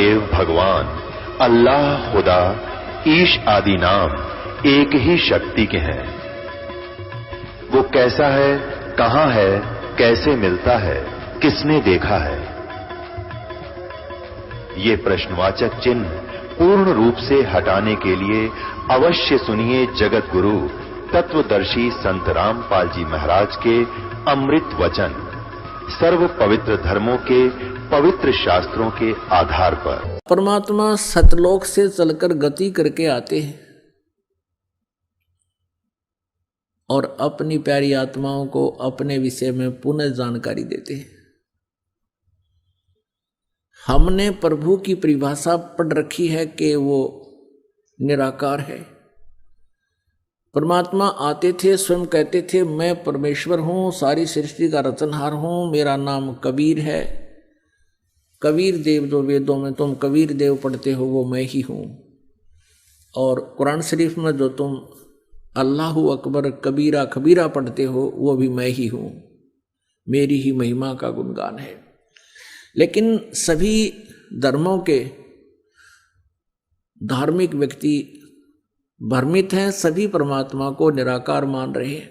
देव भगवान अल्लाह, खुदा, ईश आदि नाम एक ही शक्ति के हैं। वो कैसा है, कहां है, कैसे मिलता है, किसने देखा है? ये प्रश्नवाचक चिन्ह पूर्ण रूप से हटाने के लिए अवश्य सुनिए जगत गुरु तत्वदर्शी संत रामपाल जी महाराज के अमृत वचन, सर्व पवित्र धर्मों के पवित्र शास्त्रों के आधार पर। परमात्मा सतलोक से चलकर गति करके आते हैं और अपनी प्यारी आत्माओं को अपने विषय में पुनः जानकारी देते हैं। हमने प्रभु की परिभाषा पढ़ रखी है कि वो निराकार है। परमात्मा आते थे, स्वयं कहते थे मैं परमेश्वर हूं, सारी सृष्टि का रचनहार हूं, मेरा नाम कबीर है। कबीर देव जो वेदों में तुम कबीर देव पढ़ते हो वो मैं ही हूं, और कुरान शरीफ में जो तुम अल्लाहु अकबर कबीरा खबीरा पढ़ते हो वो भी मैं ही हूं, मेरी ही महिमा का गुणगान है। लेकिन सभी धर्मों के धार्मिक व्यक्ति भ्रमित हैं, सभी परमात्मा को निराकार मान रहे हैं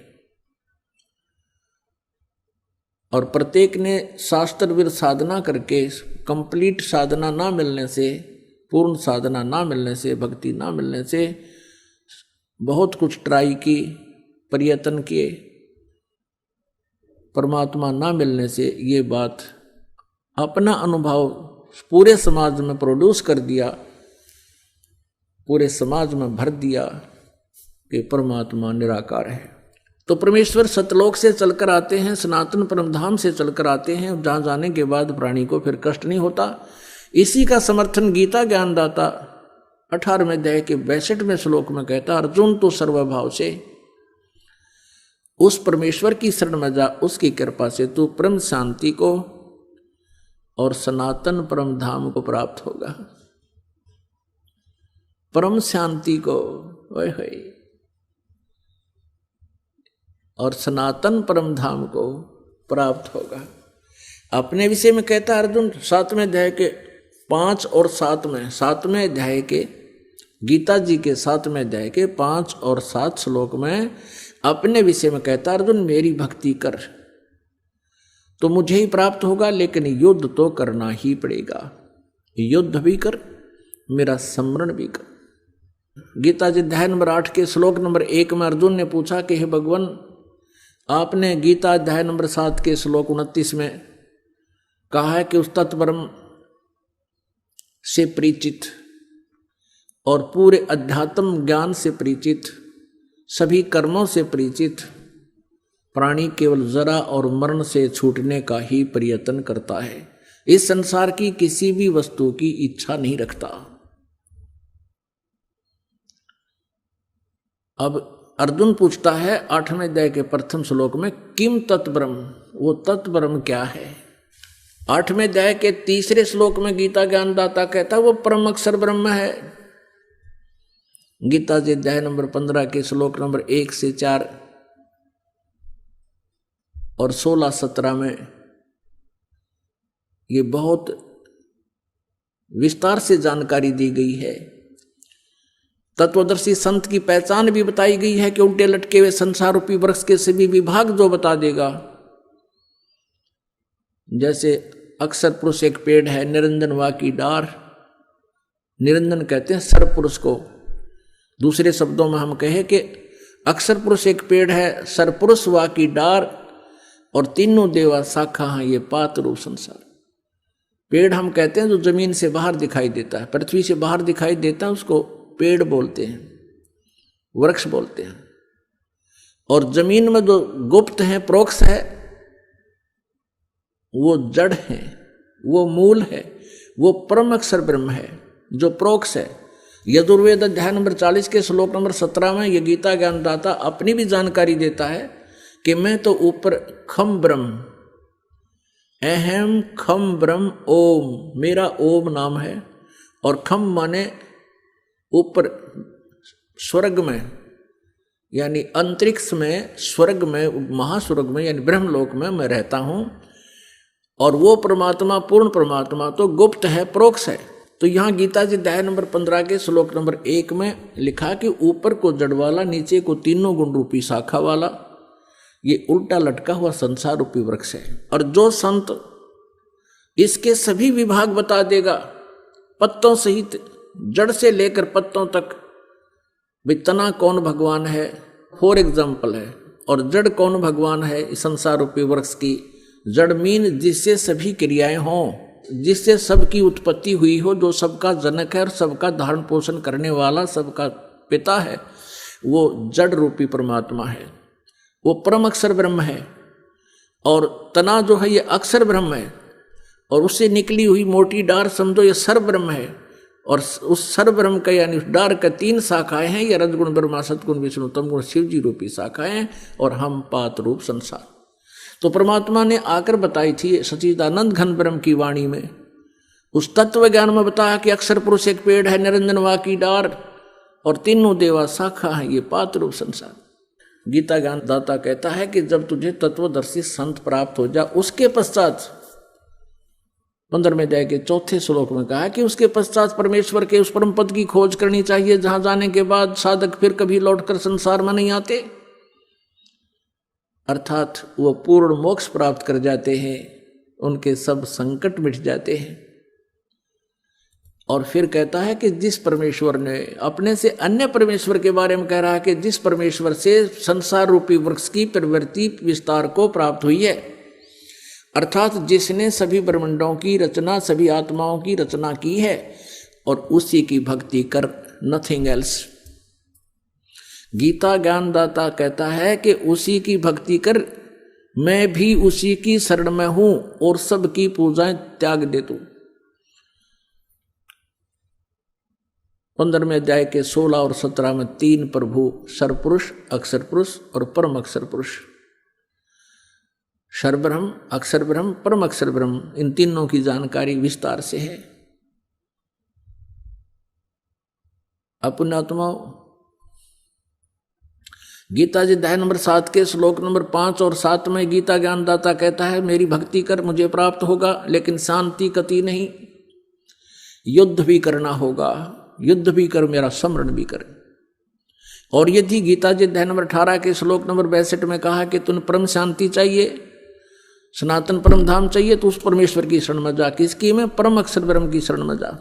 और प्रत्येक ने शास्त्रविद साधना करके कंप्लीट साधना ना मिलने से, पूर्ण साधना ना मिलने से, भक्ति ना मिलने से बहुत कुछ ट्राई की, प्रयत्न किए, परमात्मा ना मिलने से ये बात अपना अनुभव पूरे समाज में प्रोड्यूस कर दिया, पूरे समाज में भर दिया कि परमात्मा निराकार है। तो परमेश्वर सतलोक से चलकर आते हैं, सनातन परमधाम से चलकर आते हैं, जहां जाने के बाद प्राणी को फिर कष्ट नहीं होता। इसी का समर्थन गीता ज्ञानदाता 18वें अध्याय के 62वें श्लोक में कहता, अर्जुन तो सर्वभाव से उस परमेश्वर की शरण में जा, उसकी कृपा से तू परम शांति को और सनातन परम धाम को प्राप्त होगा। परम शांति को ओए होए और सनातन परम धाम को प्राप्त होगा। अपने विषय में कहता अर्जुन 7वें अध्याय के 5 और 7वें अध्याय के गीता जी के 7वें अध्याय के 5 और 7 श्लोक में अपने विषय में कहता अर्जुन मेरी भक्ति कर तो मुझे ही प्राप्त होगा, लेकिन युद्ध तो करना ही पड़ेगा। युद्ध भी कर, मेरा स्मरण भी कर। गीता जी अध्याय नंबर 8 के श्लोक नंबर 1 में अर्जुन ने पूछा कि हे भगवान, आपने गीता अध्याय नंबर 7 के श्लोक 29 में कहा है कि उस तत्परम से परिचित और पूरे अध्यात्म ज्ञान से परिचित, सभी कर्मों से परिचित प्राणी केवल जरा और मरण से छूटने का ही प्रयत्न करता है, इस संसार की किसी भी वस्तु की इच्छा नहीं रखता। अब अर्जुन पूछता है 8वें अध्याय के प्रथम श्लोक में किम तत्ब्रह्म, वो तत्ब्रह्म क्या है। 8वें अध्याय के 3 श्लोक में गीता ज्ञानदाता कहता है वो परम अक्षर ब्रह्म है। गीता जी अध्याय नंबर 15 के श्लोक नंबर 1 से 4 और 16-17 में ये बहुत विस्तार से जानकारी दी गई है। तत्वदर्शी संत की पहचान भी बताई गई है कि उल्टे लटके हुए संसार रूपी वृक्ष के सभी विभाग जो बता देगा। जैसे अक्षर पुरुष एक पेड़ है, निरंजन वा की डार, निरंजन कहते हैं सर्व पुरुष को। दूसरे शब्दों में हम कहें कि अक्षर पुरुष एक पेड़ है, सर्व पुरुष वा की डार और तीनों देवा शाखा हैं ये पात रूप संसार। पेड़ हम कहते हैं जो जमीन से बाहर दिखाई देता है, पृथ्वी से बाहर दिखाई देता है, उसको पेड़ बोलते हैं, वृक्ष बोलते हैं। और जमीन में जो गुप्त है, प्रोक्ष है, वो जड़ है, वो मूल है, वो परम अक्षर ब्रह्म है जो प्रोक्ष है। यजुर्वेद अध्याय नंबर 40 के श्लोक नंबर 17 में ये गीता ज्ञानदाता अपनी भी जानकारी देता है कि मैं तो ऊपर खम ब्रह्म, अहम खम ब्रह्म ओम, मेरा ओम नाम है। और खम माने ऊपर स्वर्ग में, यानी अंतरिक्ष में, स्वर्ग में, महास्वर्ग में यानी ब्रह्मलोक में मैं रहता हूं। और वो परमात्मा, पूर्ण परमात्मा तो गुप्त है, प्रोक्ष है, तो यहाँ गीता जी अध्याय नंबर 15 के श्लोक नंबर 1 में लिखा कि ऊपर को जड़ वाला, नीचे को तीनों गुण रूपी शाखा वाला, ये उल्टा लटका हुआ संसार रूपी वृक्ष है। और जो संत इसके सभी विभाग बता देगा, पत्तों सहित जड़ से लेकर पत्तों तक, भाई तना कौन भगवान है फॉर एग्जाम्पल है, और जड़ कौन भगवान है इस संसार रूपी वृक्ष की। जड़ मीन जिससे सभी क्रियाएं हों, जिससे सबकी उत्पत्ति हुई हो, जो सबका जनक है और सबका धारण पोषण करने वाला, सबका पिता है, वो जड़ रूपी परमात्मा है, वो परम अक्षर ब्रह्म है। और तना जो है ये अक्षर ब्रह्म है, और उससे निकली हुई मोटी डार समझो ये सर्व ब्रह्म है। और उस सर्व ब्रह्म का यानी उस डार का 3 शाखाएं हैं, ये रजगुण ब्रह्मा, सतगुण विष्णु, तमगुण शिव जी रूपी शाखाएं हैं, और हम पात रूप संसार। तो परमात्मा ने आकर बताई थी सच्चिदानंद घन ब्रह्म की वाणी में, उस तत्व ज्ञान में बताया कि अक्षर पुरुष एक पेड़ है, निरंजन वा की डार, और तीनों देवा शाखा है, ये पात रूप संसार। गीता ज्ञान दाता कहता है कि जब तुझे तत्वदर्शी संत प्राप्त हो जा, उसके पश्चात 15वें अध्याय के 4थे श्लोक में कहा कि उसके पश्चात परमेश्वर के उस परम पद की खोज करनी चाहिए, जहां जाने के बाद साधक फिर कभी लौटकर संसार में नहीं आते, अर्थात वो पूर्ण मोक्ष प्राप्त कर जाते हैं, उनके सब संकट मिट जाते हैं। और फिर कहता है कि जिस परमेश्वर ने अपने से अन्य परमेश्वर के बारे में कह रहा है कि जिस परमेश्वर से संसार रूपी वृक्ष की प्रवृत्ति विस्तार को प्राप्त हुई है, अर्थात जिसने सभी ब्रह्मांडों की रचना, सभी आत्माओं की रचना की है, और उसी की भक्ति कर, नथिंग एल्स। गीता ज्ञानदाता कहता है कि उसी की भक्ति कर, मैं भी उसी की शरण में हूं और सबकी पूजाएं त्याग दे तू। 15वें अध्याय के 16 और 17 में 3 प्रभु, सर्वपुरुष, अक्षर पुरुष और परम अक्षर पुरुष, सर्वब्रह्म, अक्षर ब्रह्म, परम अक्षर ब्रह्म, इन तीनों की जानकारी विस्तार से है। पुण्यात्माओं, गीता जी अध्याय नंबर 7 के श्लोक नंबर 5 और 7 में गीता ज्ञानदाता कहता है मेरी भक्ति कर, मुझे प्राप्त होगा, लेकिन शांति कति नहीं, युद्ध भी करना होगा, युद्ध भी कर, मेरा स्मरण भी कर। और यदि गीता जी अध्याय नंबर 18 के श्लोक नंबर 62 में कहा कि तुम परम शांति चाहिए, सनातन परम धाम चाहिए, तो उस परमेश्वर की शरण में जा। किसकी में? परम अक्षर ब्रह्म की शरण में जा।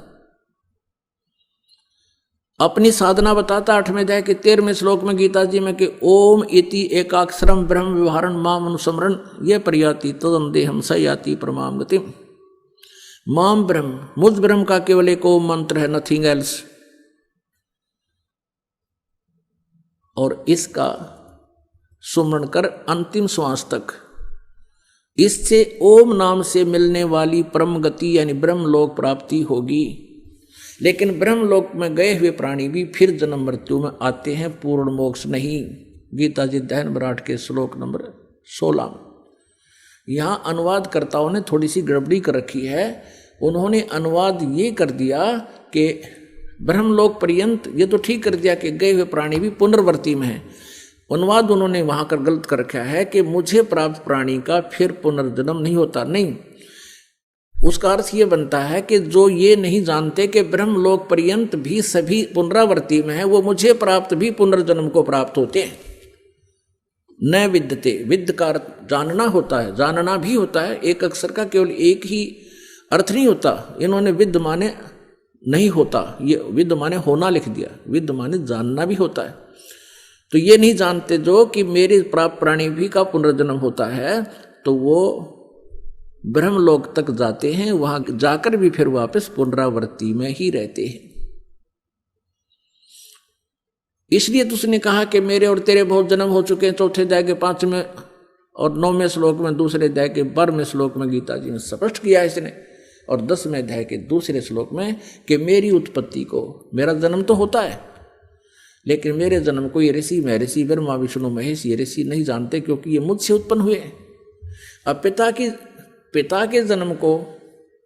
अपनी साधना बताता 8वें अध्याय के 13वें श्लोक में गीता जी में कि ओम इति एकाक्षरम ब्रह्म व्यवहारन माम अनुस्मरण ये प्रयाति तदंदेहम स याति परमाम गतिम। माम ब्रह्म, मुझ ब्रह्म का केवल एक ओम मंत्र है, नथिंग एल्स। और इसका सुमरण कर अंतिम श्वास तक। इससे ओम नाम से मिलने वाली परम गति यानी ब्रह्मलोक प्राप्ति होगी। लेकिन ब्रह्मलोक में गए हुए प्राणी भी फिर जन्म मृत्यु में आते हैं, पूर्ण मोक्ष नहीं। गीता जी अध्याय नंबर 8 के श्लोक नंबर 16। यहाँ अनुवादकर्ताओं ने थोड़ी सी गड़बड़ी कर रखी है। उन्होंने अनुवाद ये कर दिया कि ब्रह्मलोक पर्यंत, ये तो ठीक कर दिया कि गए हुए प्राणी भी पुनर्वर्ती में है। अनुवाद उन्होंने वहां कर गलत कर रखा है कि मुझे प्राप्त प्राणी का फिर पुनर्जन्म नहीं होता। नहीं, उसका अर्थ ये बनता है कि जो ये नहीं जानते कि ब्रह्मलोक पर्यंत भी सभी पुनरावर्ती में है, वो मुझे प्राप्त भी पुनर्जन्म को प्राप्त होते हैं। न विद्यते, विद्य का जानना होता है, जानना भी होता है। एक अक्षर का केवल एक ही अर्थ नहीं होता। इन्होंने विद्य माने नहीं होता, ये विद्य माने होना लिख दिया। विद्य माने जानना भी होता है। तो ये नहीं जानते जो कि मेरे प्राप्त प्राणी भी का पुनर्जन्म होता है, तो वो ब्रह्मलोक तक जाते हैं, वहां जाकर भी फिर वापस पुनरावृत्ति में ही रहते हैं। इसलिए तो उसने कहा कि मेरे और तेरे बहुत जन्म हो चुके हैं। 4थे अध्याय के 5वें और 9वें श्लोक में, 2रे अध्याय के 12वें श्लोक में गीता जी ने स्पष्ट किया है इसने। और 10वें अध्याय के 2रे श्लोक में कि मेरी उत्पत्ति को, मेरा जन्म तो होता है, लेकिन मेरे जन्म को ये ऋषि, महर्षि, ब्रह्मा, विष्णु, महेश, ये ऋषि नहीं जानते, क्योंकि ये मुझसे उत्पन्न हुए। अब पिता के जन्म को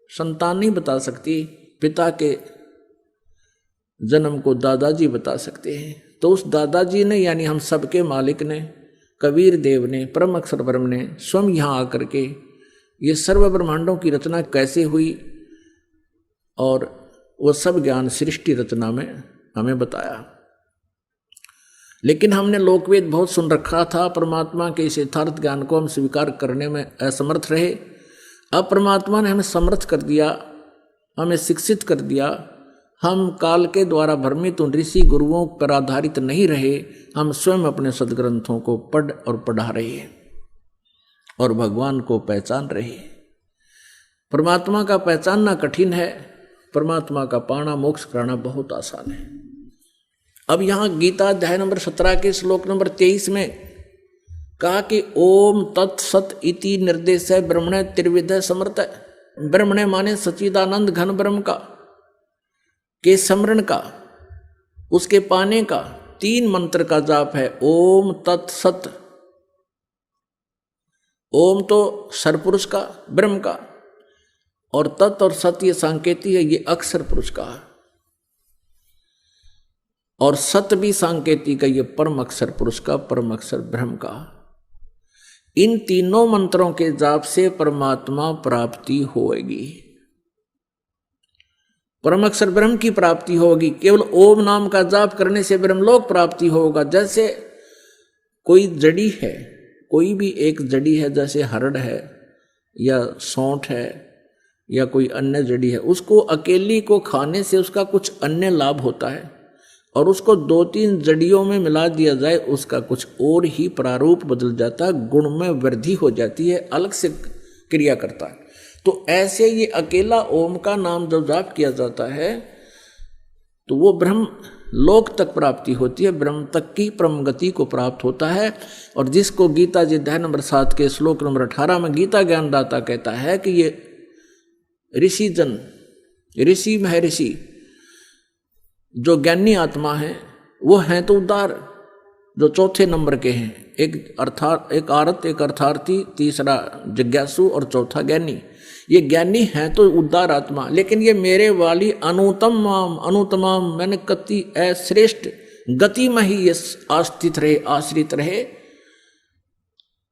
संतान नहीं बता सकती, पिता के जन्म को दादाजी बता सकते हैं। तो उस दादाजी ने, यानी हम सबके मालिक ने, कबीर देव ने, परम अक्षर ब्रह्म ने स्वयं यहाँ आकर के ये सर्व ब्रह्मांडों की रचना कैसे हुई और वो सब ज्ञान सृष्टि रचना में हमें बताया। लेकिन हमने लोकवेद बहुत सुन रखा था, परमात्मा के इस यथार्थ ज्ञान को हम स्वीकार करने में असमर्थ रहे। अब परमात्मा ने हमें समर्थ कर दिया, हमें शिक्षित कर दिया। हम काल के द्वारा भ्रमित उन ऋषि गुरुओं पर आधारित नहीं रहे, हम स्वयं अपने सदग्रंथों को पढ़ और पढ़ा रहे हैं और भगवान को पहचान रहे हैं। परमात्मा का पहचानना कठिन है, परमात्मा का पाना मोक्ष कराना बहुत आसान है। अब यहाँ गीता अध्याय नंबर 17 के श्लोक नंबर 23 में कहा कि ओम तत्सत इति निर्देश ब्रह्मणे त्रिविध समर्थ। ब्रह्मणे माने सच्चिदानंद घन ब्रह्म का, के स्मरण का, उसके पाने का 3 मंत्र का जाप है। ओम तत्सत, ओम तो सरपुरुष का, ब्रह्म का, और तत् और सत ये सांकेतिक है, ये अक्षर पुरुष का, और सत भी सांकेतिक है, ये परम अक्षर पुरुष का, परम अक्षर ब्रह्म का। इन तीनों मंत्रों के जाप से परमात्मा प्राप्ति होगी, परम अक्षर ब्रह्म की प्राप्ति होगी। केवल ओम नाम का जाप करने से ब्रह्मलोक प्राप्ति होगा। जैसे कोई जड़ी है, कोई भी एक जड़ी है, जैसे हरड़ है या सौंठ है या कोई अन्य जड़ी है, उसको अकेली को खाने से उसका कुछ अन्य लाभ होता है, और उसको 2-3 जड़ियों में मिला दिया जाए उसका कुछ और ही प्रारूप बदल जाता है, गुण में वृद्धि हो जाती है, अलग से क्रिया करता है। तो ऐसे ये अकेला ओम का नाम जब जाप किया जाता है तो वो ब्रह्म लोक तक प्राप्ति होती है, ब्रह्म तक की परम गति को प्राप्त होता है। और जिसको गीता जी अध्याय नंबर 7 के श्लोक नंबर 18 में गीता ज्ञानदाता कहता है कि ये ऋषि जन, ऋषि महर्षि जो ज्ञानी आत्मा है वो हैं तो उदार, जो चौथे नंबर के हैं, एक आरत, एक अर्थार्थी, तीसरा जिज्ञासु और चौथा ज्ञानी। ये ज्ञानी हैं तो उदार आत्मा, लेकिन ये मेरे वाली अनुतमाम मैंने कति श्रेष्ठ गति में ही ये आस्थित रहे, आश्रित रहे।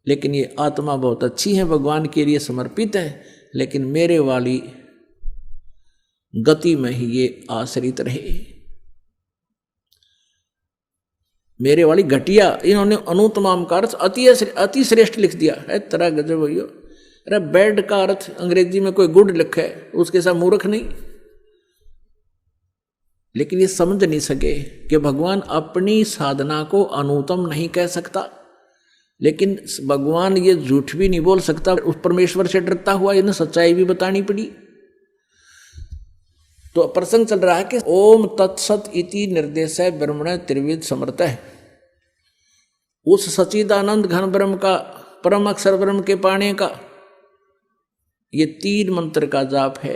लेकिन ये आत्मा बहुत अच्छी है, भगवान के लिए समर्पित है, लेकिन मेरे वाली गति में ही ये आश्रित रहे। मेरे वाली घटिया, इन्होंने अनुतमाम का अर्थ अति श्रेष्ठ लिख दिया है। तरह गजब भैया, अरे बैड का अर्थ अंग्रेजी में कोई गुड लिखा है, उसके साथ मूर्ख नहीं। लेकिन ये समझ नहीं सके कि भगवान अपनी साधना को अनुत्तम नहीं कह सकता, लेकिन भगवान ये झूठ भी नहीं बोल सकता। उस परमेश्वर से डरता हुआ इन्हें सच्चाई भी बतानी पड़ी। तो प्रसंग चल रहा है कि ओम तत्सत इति निर्देश है ब्रह्मण त्रिविध समर्थ है। उस सच्चिदानंद घन ब्रह्म का, परम अक्षर ब्रह्म के पाने का ये 3 मंत्र का जाप है।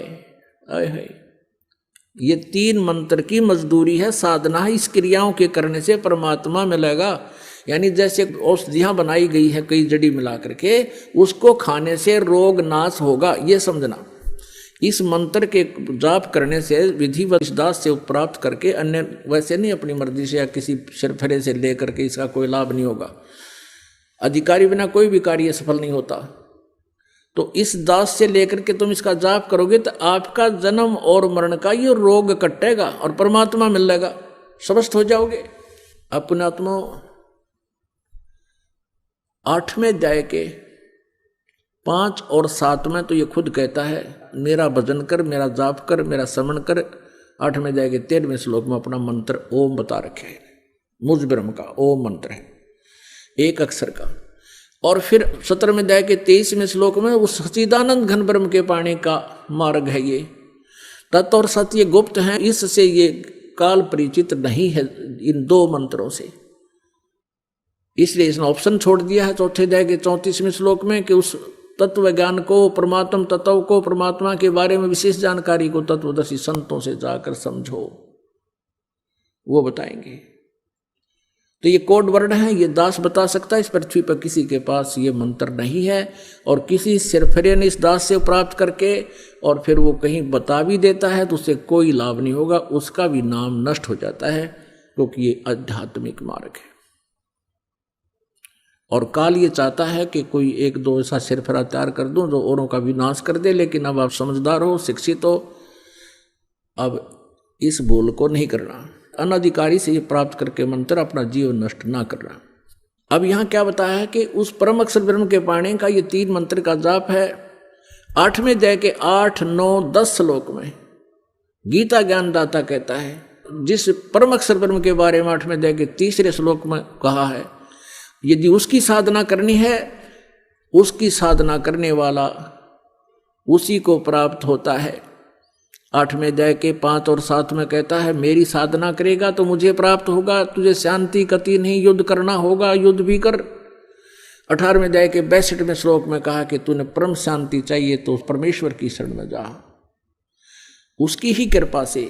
ये 3 मंत्र की मजदूरी है, साधना है। इस क्रियाओं के करने से परमात्मा मिलेगा। यानी जैसे औषधियां बनाई गई है कई जड़ी मिला करके, उसको खाने से रोग नाश होगा, ये समझना। इस मंत्र के जाप करने से विधि व दास से प्राप्त करके, अन्य वैसे नहीं अपनी मर्जी से या किसी सिरफरे से लेकर के इसका कोई लाभ नहीं होगा। अधिकारी बिना कोई भी कार्य सफल नहीं होता। तो इस दास से लेकर के तुम इसका जाप करोगे तो आपका जन्म और मरण का ये रोग कटेगा और परमात्मा मिल जाएगा, स्वस्थ हो जाओगे। अपने आत्मा 8वें अध्याय के 5 और 7 में तो ये खुद कहता है, मेरा भजन कर, मेरा जाप कर, मेरा स्मरण कर। 8वें अध्याय के 13वें श्लोक में अपना मंत्र ओम बता रखे है। मुझ ब्रह्म का ओम मंत्र है, एक अक्षर का। और फिर 17वें अध्याय के 23वें श्लोक में उस सच्चिदानंद घन ब्रह्म के पाने का मार्ग है। ये तत् और सत्य ये गुप्त हैं, इससे ये काल परिचित नहीं है इन 2 मंत्रों से। इसलिए इसने ऑप्शन छोड़ दिया है 4थे अध्याय के 34वें श्लोक में कि उस तत्व ज्ञान को, परमात्म तत्व को, परमात्मा के बारे में विशेष जानकारी को तत्वदर्शी संतों से जाकर समझो, वो बताएंगे। तो ये कोड वर्ड है, ये दास बता सकता है। इस पृथ्वी पर किसी के पास ये मंत्र नहीं है, और किसी सिरफरे ने इस दास से प्राप्त करके और फिर वो कहीं बता भी देता है तो उससे कोई लाभ नहीं होगा, उसका भी नाम नष्ट हो जाता है, क्योंकि ये आध्यात्मिक मार्ग है। और काल ये चाहता है कि कोई 1-2 ऐसा सिरफरा तैयार कर दूं जो औरों का विनाश कर दे। लेकिन अब आप समझदार हो, शिक्षित हो, अब इस भूल को नहीं करना, अनाधिकारी से ये प्राप्त करके मंत्र अपना जीवन नष्ट ना करना। अब यहाँ क्या बताया है कि उस परम अक्षर ब्रह्म के पाने का ये 3 मंत्र का जाप है। 8वें अध्याय के 8, 9, 10 श्लोक में गीता ज्ञानदाता कहता है, जिस परम अक्षर ब्रह्म के बारे में 8वें अध्याय के 3रे श्लोक में कहा है, यदि उसकी साधना करनी है, उसकी साधना करने वाला उसी को प्राप्त होता है। 8वें अध्याय के 5 और 7 में कहता है, मेरी साधना करेगा तो मुझे प्राप्त होगा, तुझे शांति कति नहीं, युद्ध करना होगा, युद्ध भी कर। 18वें अध्याय के 62वें श्लोक में कहा कि तूने परम शांति चाहिए तो उस परमेश्वर की शरण में जा, उसकी ही कृपा से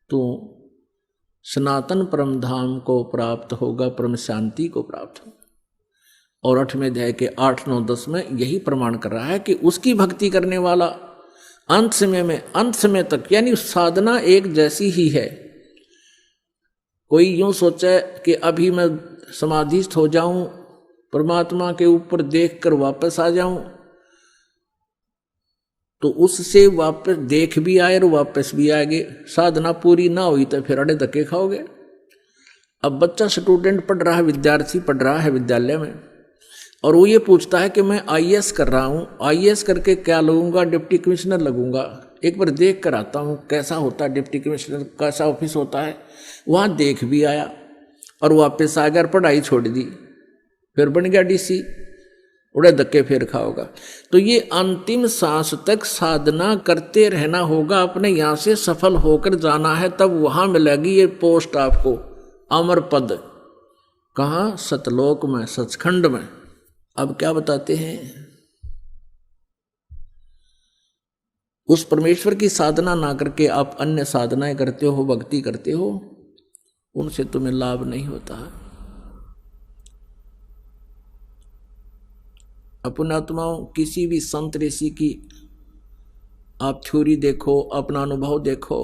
तू सनातन परम धाम को प्राप्त होगा, परम शांति को प्राप्त होगा। और 8वें अध्याय के 8, 9, 10 में यही प्रमाण कर रहा है कि उसकी भक्ति करने वाला अंत समय तक, यानी साधना एक जैसी ही है। कोई यूं सोचे कि अभी मैं समाधिस्थ हो जाऊं, परमात्मा के ऊपर देखकर वापस आ जाऊं, तो उससे वापस देख भी आए और वापस भी आएंगे। साधना पूरी ना हुई तो फिर अड़े धक्के खाओगे। अब बच्चा स्टूडेंट पढ़ रहा है, विद्यार्थी पढ़ रहा है विद्यालय में, और वो ये पूछता है कि मैं आईएएस कर रहा हूँ, आईएएस करके क्या लगूंगा, डिप्टी कमिश्नर लगूंगा, एक बार देख कर आता हूँ कैसा होता है डिप्टी कमिश्नर, कैसा ऑफिस होता है। वहाँ देख भी आया और वापस आ गया, पढ़ाई छोड़ दी, फिर बन गया डीसी, उड़े धक्के फिर खाओगा। तो ये अंतिम सांस तक साधना करते रहना होगा, अपने यहाँ से सफल होकर जाना है, तब वहाँ मिलेगी ये पोस्ट आपको, अमर पद। कहाँ? सतलोक में, सचखंड में। अब क्या बताते हैं, उस परमेश्वर की साधना ना करके आप अन्य साधनाएं करते हो, भक्ति करते हो, उनसे तुम्हें लाभ नहीं होता है। अपनात्माओं, किसी भी संत ऋषि की आप थ्योरी देखो, अपना अनुभव देखो,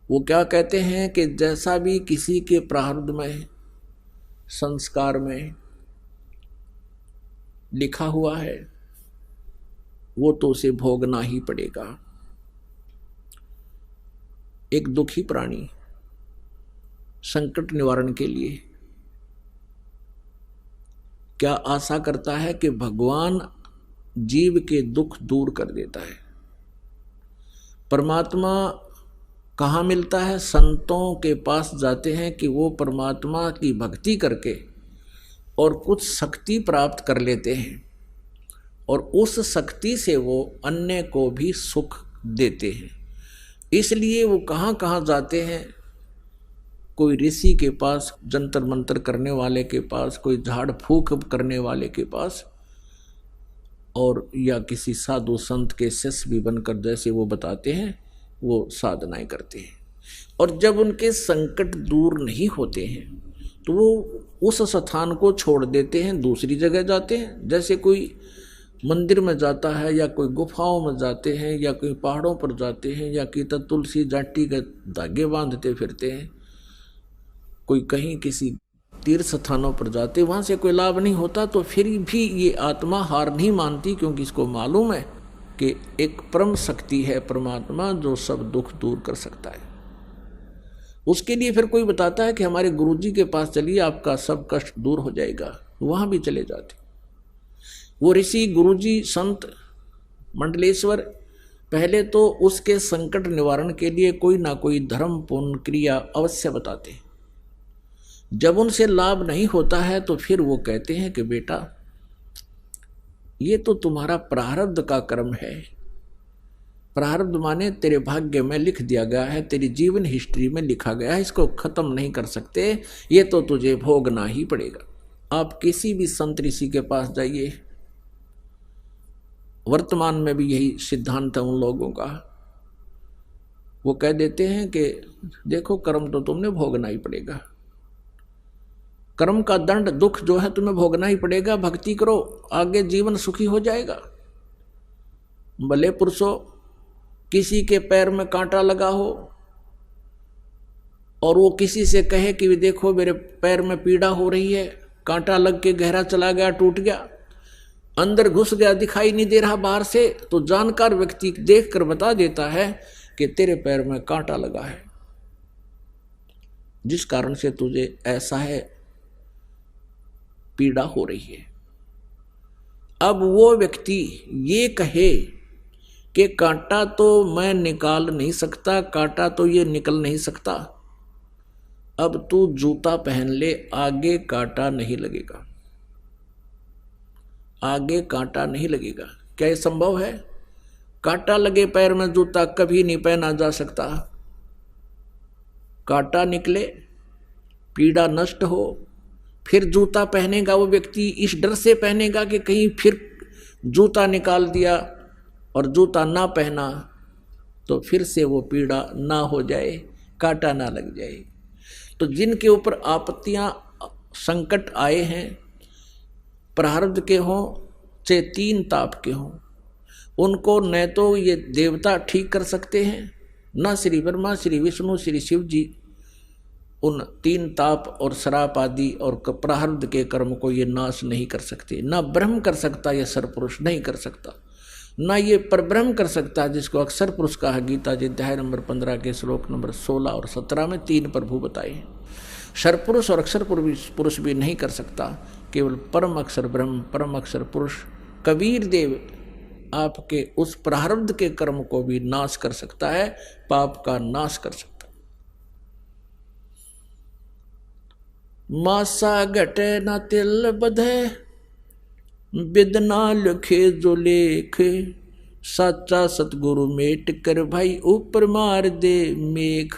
वो क्या कहते हैं कि जैसा भी किसी के प्रारब्ध में, संस्कार में लिखा हुआ है, वो तो उसे भोगना ही पड़ेगा। एक दुखी प्राणी संकट निवारण के लिए क्या आशा करता है कि भगवान जीव के दुख दूर कर देता है। परमात्मा कहाँ मिलता है? संतों के पास जाते हैं कि वो परमात्मा की भक्ति करके और कुछ शक्ति प्राप्त कर लेते हैं, और उस शक्ति से वो अन्य को भी सुख देते हैं। इसलिए वो कहाँ कहाँ जाते हैं? कोई ऋषि के पास, जंतर मंतर करने वाले के पास, कोई झाड़ फूक करने वाले के पास, और या किसी साधु संत के शिष्य भी बनकर, जैसे वो बताते हैं, वो साधनाएं करते हैं। और जब उनके संकट दूर नहीं होते हैं तो वो उस स्थान को छोड़ देते हैं, दूसरी जगह जाते हैं। जैसे कोई मंदिर में जाता है, या कोई गुफाओं में जाते हैं, या कोई पहाड़ों पर जाते हैं, या कि तुलसी जाटी के धागे बांधते फिरते हैं, कोई कहीं किसी तीर्थ स्थानों पर जाते, वहाँ से कोई लाभ नहीं होता, तो फिर भी ये आत्मा हार नहीं मानती, क्योंकि इसको मालूम है कि एक परम शक्ति है परमात्मा, जो सब दुख दूर कर सकता है। उसके लिए फिर कोई बताता है कि हमारे गुरुजी के पास चलिए, आपका सब कष्ट दूर हो जाएगा, वहाँ भी चले जाते। वो ऋषि, गुरुजी, संत, मंडलेश्वर पहले तो उसके संकट निवारण के लिए कोई ना कोई धर्म पूर्ण क्रिया अवश्य बताते हैं। जब उनसे लाभ नहीं होता है तो फिर वो कहते हैं कि बेटा, ये तो तुम्हारा प्रारब्ध का कर्म है। प्रारब्ध माने तेरे भाग्य में लिख दिया गया है, तेरी जीवन हिस्ट्री में लिखा गया है, इसको खत्म नहीं कर सकते, ये तो तुझे भोगना ही पड़ेगा। आप किसी भी संत ऋषि के पास जाइए, वर्तमान में भी यही सिद्धांत है उन लोगों का। वो कह देते हैं कि देखो, कर्म तो तुमने भोगना ही पड़ेगा, कर्म का दंड, दुख जो है तुम्हें भोगना ही पड़ेगा। भक्ति करो, आगे जीवन सुखी हो जाएगा। भले पुरुषों, किसी के पैर में कांटा लगा हो और वो किसी से कहे कि देखो मेरे पैर में पीड़ा हो रही है, कांटा लग के गहरा चला गया, टूट गया, अंदर घुस गया, दिखाई नहीं दे रहा बाहर से, तो जानकार व्यक्ति देख कर बता देता है कि तेरे पैर में कांटा लगा है, जिस कारण से तुझे ऐसा है, पीड़ा हो रही है। अब वो व्यक्ति ये कहे कि कांटा तो मैं निकाल नहीं सकता, कांटा तो ये निकल नहीं सकता, अब तू जूता पहन ले, आगे कांटा नहीं लगेगा, आगे कांटा नहीं लगेगा। क्या ये संभव है? कांटा लगे पैर में जूता कभी नहीं पहना जा सकता। कांटा निकले, पीड़ा नष्ट हो, फिर जूता पहनेगा वो व्यक्ति, इस डर से पहनेगा कि कहीं फिर जूता निकाल दिया और जूता ना पहना तो फिर से वो पीड़ा ना हो जाए, कांटा ना लग जाए। तो जिनके ऊपर आपत्तियां संकट आए हैं, प्रारब्ध के हों चाहे तीन ताप के हों, उनको न तो ये देवता ठीक कर सकते हैं, न श्री ब्रह्मा, श्री विष्णु, श्री शिव जी उन तीन ताप और श्राप आदि और प्रारब्ध के कर्म को ये नाश नहीं कर सकते। न ब्रह्म कर सकता, यह सरपुरुष नहीं कर सकता, न ये परब्रह्म कर सकता, जिसको अक्षर पुरुष कहा गीता जी अध्याय नंबर 15 के श्लोक नंबर 16 और 17 में तीन प्रभु बताए हैं। सरपुरुष और अक्षर पुरुष भी नहीं कर सकता, केवल परम अक्षर ब्रह्म, परम अक्षर पुरुष कबीर देव आपके उस प्रारब्ध के कर्म को भी नाश कर सकता है, पाप का नाश कर सकता है। मासा घटे न तिल बधे, बिदना लिखे जो लेख, साचा सतगुरु मेट कर भाई ऊपर मार दे मेघ।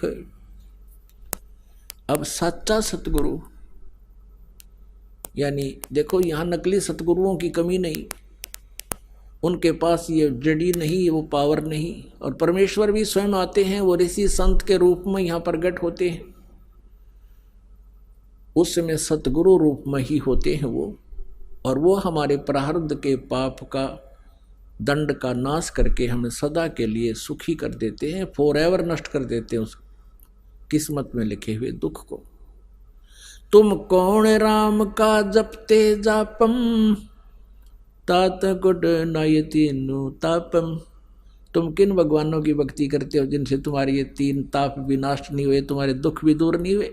अब साचा सतगुरु यानी देखो, यहां नकली सतगुरुओं की कमी नहीं, उनके पास ये जड़ी नहीं, वो पावर नहीं, और परमेश्वर भी स्वयं आते हैं, वो ऋषि संत के रूप में यहाँ प्रकट होते हैं, उस समय सतगुरु रूप में ही होते हैं वो, और वो हमारे प्रारब्ध के पाप का दंड का नाश करके हमें सदा के लिए सुखी कर देते हैं, फॉरएवर नष्ट कर देते हैं उस किस्मत में लिखे हुए दुख को। तुम कौन राम का जपते जापम, तात गुड नायति नु तापम। तुम किन भगवानों की भक्ति करते हो जिनसे तुम्हारे ये तीन ताप भी नष्ट नहीं हुए, तुम्हारे दुख भी दूर नहीं हुए?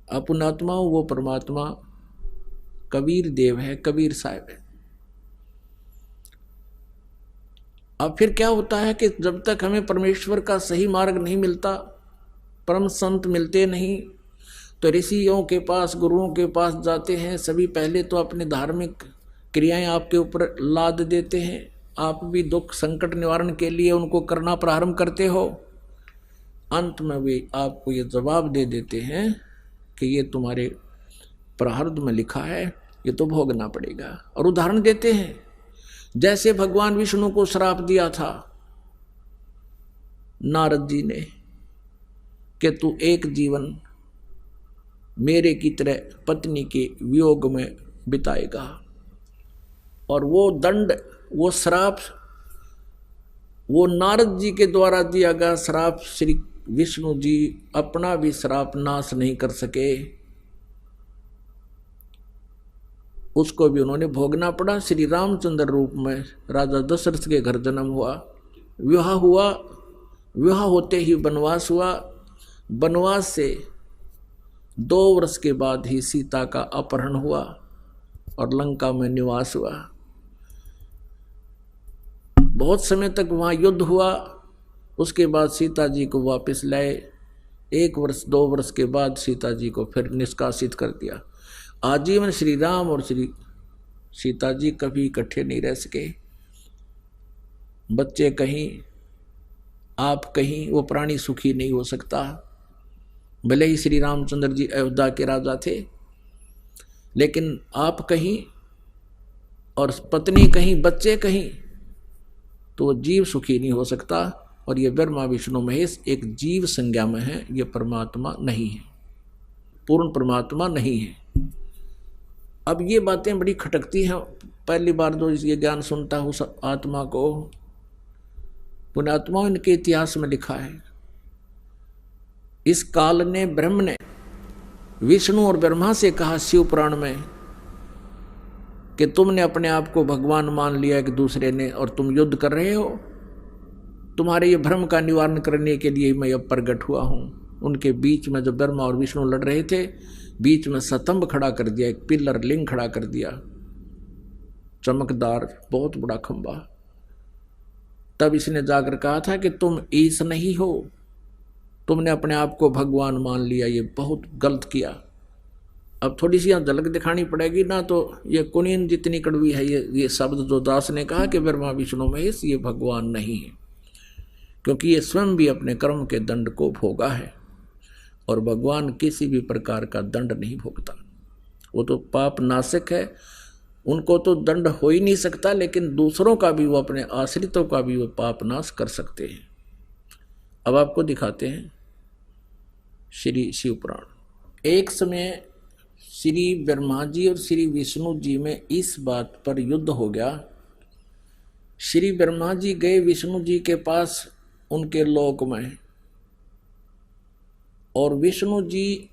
अपनात्मा वो परमात्मा कबीर देव है, कबीर साहब है। अब फिर क्या होता है कि जब तक हमें परमेश्वर का सही मार्ग नहीं मिलता, परम संत मिलते नहीं, तो ऋषियों के पास, गुरुओं के पास जाते हैं। सभी पहले तो अपनी धार्मिक क्रियाएं आपके ऊपर लाद देते हैं, आप भी दुख संकट निवारण के लिए उनको करना प्रारंभ करते हो। अंत में वे आपको ये जवाब दे देते हैं कि ये तुम्हारे प्रारब्ध में लिखा है, ये तो भोगना पड़ेगा। और उदाहरण देते हैं, जैसे भगवान विष्णु को श्राप दिया था नारद जी ने कि तू एक जीवन मेरे की तरह पत्नी के वियोग में बिताएगा, और वो दंड, वो श्राप, वो नारद जी के द्वारा दिया गया श्राप, श्री विष्णु जी अपना भी श्राप नाश नहीं कर सके, उसको भी उन्होंने भोगना पड़ा। श्री रामचंद्र रूप में राजा दशरथ के घर जन्म हुआ, विवाह हुआ, विवाह होते ही वनवास हुआ, वनवास से 2 वर्ष के बाद ही सीता का अपहरण हुआ और लंका में निवास हुआ। बहुत समय तक वहाँ युद्ध हुआ, उसके बाद सीता जी को वापस लाए। 1 वर्ष 2 वर्ष के बाद सीता जी को फिर निष्कासित कर दिया। आजीवन श्री राम और श्री सीता जी कभी इकट्ठे नहीं रह सके। बच्चे कहीं, आप कहीं, वो प्राणी सुखी नहीं हो सकता। भले ही श्री रामचंद्र जी अयोध्या के राजा थे, लेकिन आप कहीं और पत्नी कहीं, बच्चे कहीं, तो जीव सुखी नहीं हो सकता। और ये ब्रह्मा विष्णु महेश एक जीव संज्ञा में है, ये परमात्मा नहीं है, पूर्ण परमात्मा नहीं है। अब ये बातें बड़ी खटकती हैं। पहली बार जो ये ज्ञान सुनता हूँ सब आत्मा को, पुण्यात्माओं इनके इतिहास में लिखा है, इस काल ने, ब्रह्म ने विष्णु और ब्रह्मा से कहा शिव पुराण में कि तुमने अपने आप को भगवान मान लिया एक दूसरे ने और तुम युद्ध कर रहे हो। तुम्हारे ये भ्रम का निवारण करने के लिए मैं अब प्रकट हुआ हूँ। उनके बीच में जो ब्रह्मा और विष्णु लड़ रहे थे, बीच में स्तंभ खड़ा कर दिया, एक पिलर लिंग खड़ा कर दिया, चमकदार बहुत बड़ा खंबा। तब इसने जाकर कहा था कि तुम ईश नहीं हो, तुमने अपने आप को भगवान मान लिया, ये बहुत गलत किया। अब थोड़ी सी यहाँ झलक दिखानी पड़ेगी ना, तो ये कुनीन जितनी कड़वी है ये शब्द जो दास ने कहा कि ब्रह्मा विष्णु महेश ये भगवान नहीं है, क्योंकि ये स्वयं भी अपने कर्म के दंड को भोगा है और भगवान किसी भी प्रकार का दंड नहीं भोगता। वो तो पाप नाशक है, उनको तो दंड हो ही नहीं सकता, लेकिन दूसरों का भी वो, अपने आश्रितों का भी वो पाप नाश कर सकते हैं। अब आपको दिखाते हैं श्री शिव पुराण। एक समय श्री ब्रह्मा जी और श्री विष्णु जी में इस बात पर युद्ध हो गया। श्री ब्रह्मा जी गए विष्णु जी के पास उनके लोक में, और विष्णु जी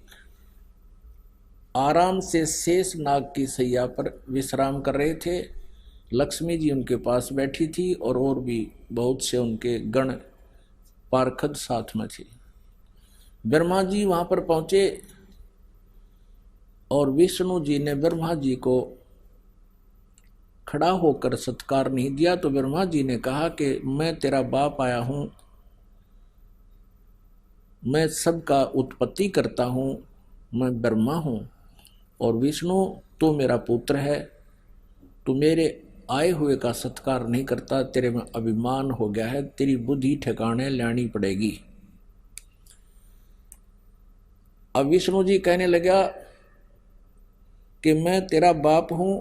आराम से शेष नाग की सैया पर विश्राम कर रहे थे। लक्ष्मी जी उनके पास बैठी थी और भी बहुत से उनके गण पार्षद साथ में थे। ब्रह्मा जी वहां पर पहुंचे और विष्णु जी ने ब्रह्मा जी को खड़ा होकर सत्कार नहीं दिया, तो ब्रह्मा जी ने कहा कि मैं तेरा बाप आया हूं, मैं सबका उत्पत्ति करता हूं, मैं ब्रह्मा हूं, और विष्णु तू मेरा पुत्र है, तू मेरे आए हुए का सत्कार नहीं करता, तेरे में अभिमान हो गया है, तेरी बुद्धि ठिकाने लानी पड़ेगी। अब विष्णु जी कहने लगा कि मैं तेरा बाप हूं,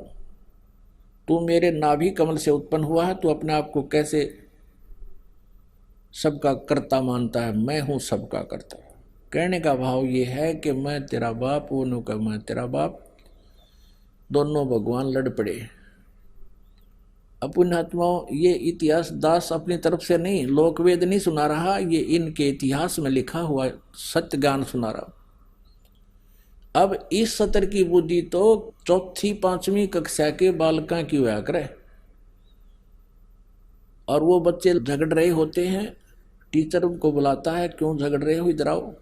तू मेरे नाभि कमल से उत्पन्न हुआ है, तू अपने आप को कैसे सबका कर्ता मानता है? मैं हूं सबका कर्ता। कहने का भाव ये है कि मैं तेरा बाप, वो का मैं तेरा बाप, दोनों भगवान लड़ पड़े। पुण्यात्माओं, ये इतिहास दास अपनी तरफ से नहीं, लोकवेद नहीं सुना रहा, ये इनके इतिहास में लिखा हुआ सत्य ज्ञान सुना रहा। अब इस सत्र की बुद्धि तो चौथी पांचवी कक्षा के बालका की हुआ करे, और वो बच्चे झगड़ रहे होते हैं, टीचर उनको बुलाता है, क्यों झगड़ रहे हो, इधर आओ,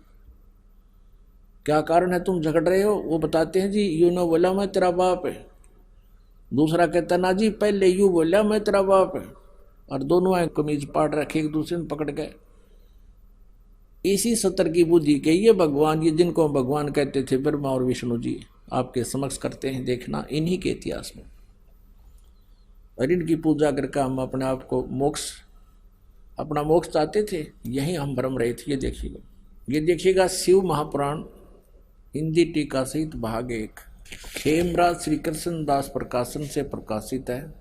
क्या कारण है तुम झगड़ रहे हो? वो बताते हैं जी यू ने बोला मैं तेरा बाप है, दूसरा कहता ना जी पहले यू बोला मैं तेरा बाप है, और दोनों आए कमीज पाट रखे एक दूसरे में पकड़ गए। इसी सत्र की बुद्धि के ये भगवान, ये जिनको भगवान कहते थे ब्रह्मा और विष्णु जी, आपके समक्ष करते हैं देखना इन्हीं के इतिहास में। और इनकी पूजा करके हम अपने आप को मोक्ष, अपना मोक्ष चाहते थे, यही हम भ्रम रहे थे। ये देखिएगा शिव महापुराण हिंदी टीका सहित भाग 1, खेमराज श्री कृष्ण दास प्रकाशन से प्रकाशित है।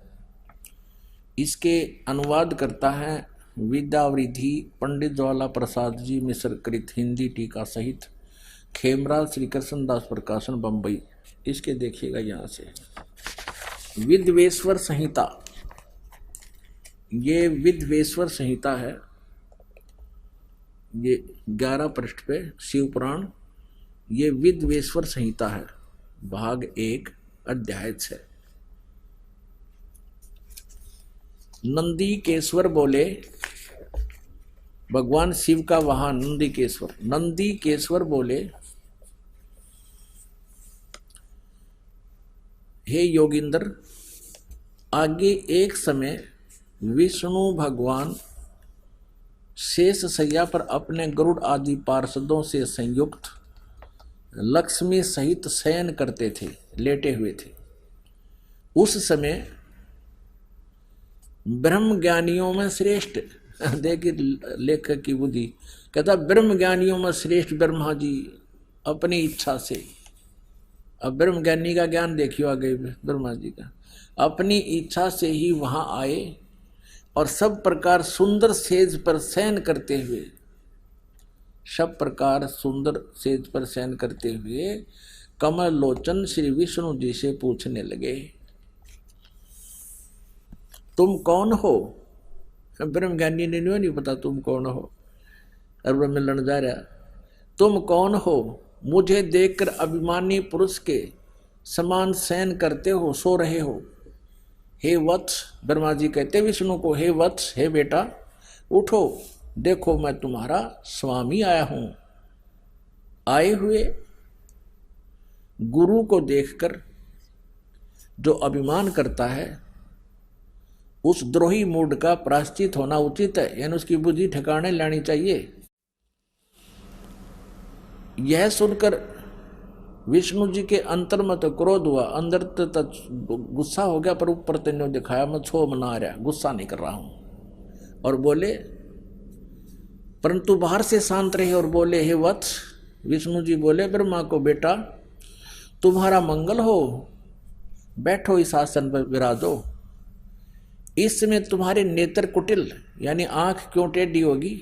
इसके अनुवाद करता है विद्यावृद्धि पंडित ज्वाला प्रसाद जी मिश्र कृत हिंदी टीका सहित, खेमराज श्री कृष्ण दास प्रकाशन बंबई। इसके देखिएगा यहाँ से विद्वेश्वर संहिता, ये विद्वेश्वर संहिता है, ये 11 पृष्ठ पे शिव पुराण, ये विद्वेश्वर संहिता है, भाग 1 अध्याय 6। नंदी केश्वर बोले, भगवान शिव का वहां नंदी केश्वर बोले, हे योगिंद्र, आगे एक समय विष्णु भगवान शेष सैया पर अपने गरुड़ आदि पार्षदों से संयुक्त लक्ष्मी सहित शयन करते थे, लेटे हुए थे। उस समय ब्रह्म ज्ञानियों में श्रेष्ठ, देखिए लेखक की बुद्धि, कहता ब्रह्म ज्ञानियों में श्रेष्ठ ब्रह्मा जी अपनी इच्छा से, अब ब्रह्म ज्ञानी का ज्ञान देखियो आगे ब्रह्मा जी का, अपनी इच्छा से ही वहां आए और सब प्रकार सुंदर सेज पर शयन करते हुए, सब प्रकार सुंदर सेज पर शयन करते हुए कमल लोचन श्री विष्णु जी से पूछने लगे, तुम कौन हो? ब्रह्म ज्ञानी ने नहीं पता तुम कौन हो, और ब्रह्म मिलन जा रहा, तुम कौन हो? मुझे देखकर अभिमानी पुरुष के समान शयन करते हो, सो रहे हो। हे वत्स, ब्रह्मा जी कहते विष्णु को, हे वत्स, हे बेटा उठो, देखो मैं तुम्हारा स्वामी आया हूं। आए हुए गुरु को देखकर जो अभिमान करता है उस द्रोही मूड का प्रायश्चित होना उचित है, यानी उसकी बुद्धि ठिकाने लानी चाहिए। यह सुनकर विष्णु जी के अंतर में तो क्रोध हुआ, अंदर तक गुस्सा हो गया, पर ऊपर तेने दिखाया मैं छो मना रहा, गुस्सा नहीं कर रहा हूं। और बोले, परंतु बाहर से शांत रहे और बोले, हे वत्स, विष्णु जी बोले ब्रह्मा को, बेटा तुम्हारा मंगल हो, बैठो इस आसन पर विराजो। इस समय तुम्हारे नेत्र कुटिल, यानी आंख क्यों टेढ़ी होगी,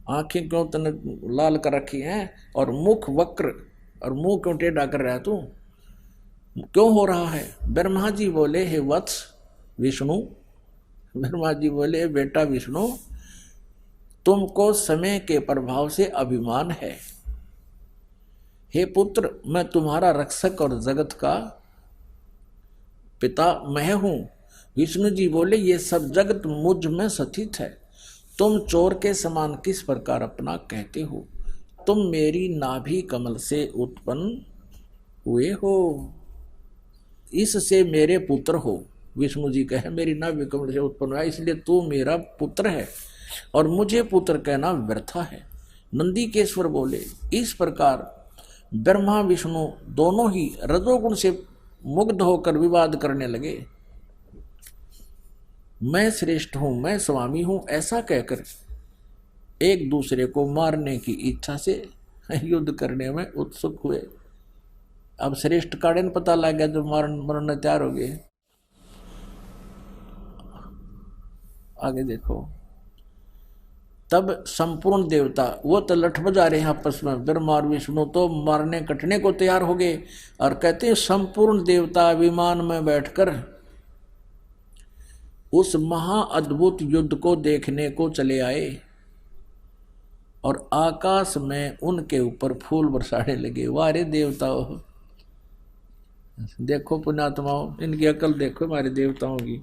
आंखें क्यों तने लाल कर रखी हैं, और मुख वक्र, और मुंह क्यों टेढ़ा कर रहा तू, क्यों हो रहा है? ब्रह्मा जी बोले, हे वत्स विष्णु, ब्रह्मा जी बोले, बेटा विष्णु, तुमको समय के प्रभाव से अभिमान है। हे पुत्र, मैं तुम्हारा रक्षक और जगत का पिता मैं हूं। विष्णु जी बोले, ये सब जगत मुझ में स्थित है, तुम चोर के समान किस प्रकार अपना कहते हो? तुम मेरी नाभि कमल से उत्पन्न हुए हो, इससे मेरे पुत्र हो। विष्णु जी कहे, मेरी नाभि कमल से उत्पन्न हुआ, इसलिए तू मेरा पुत्र है, और मुझे पुत्र कहना व्यर्थ है। नंदीकेश्वर बोले, इस प्रकार ब्रह्मा विष्णु दोनों ही रजोगुण से मुग्ध होकर विवाद करने लगे। मैं श्रेष्ठ हूं, मैं स्वामी हूं, ऐसा कहकर एक दूसरे को मारने की इच्छा से युद्ध करने में उत्सुक हुए। अब श्रेष्ठ काड़े ने पता लग गया, जो मरने तैयार हो गए। आगे देखो, तब संपूर्ण देवता वो तो लठ बजा रहे हैं आपस में, ब्रह्मा और विष्णु तो मारने कटने को तैयार हो गए, और कहते हैं संपूर्ण देवता विमान में बैठकर उस महा अद्भुत युद्ध को देखने को चले आए, और आकाश में उनके ऊपर फूल बरसाने लगे। वारे देवताओं, देखो पुण्यात्माओं, इनकी अकल देखो हमारे देवताओं की।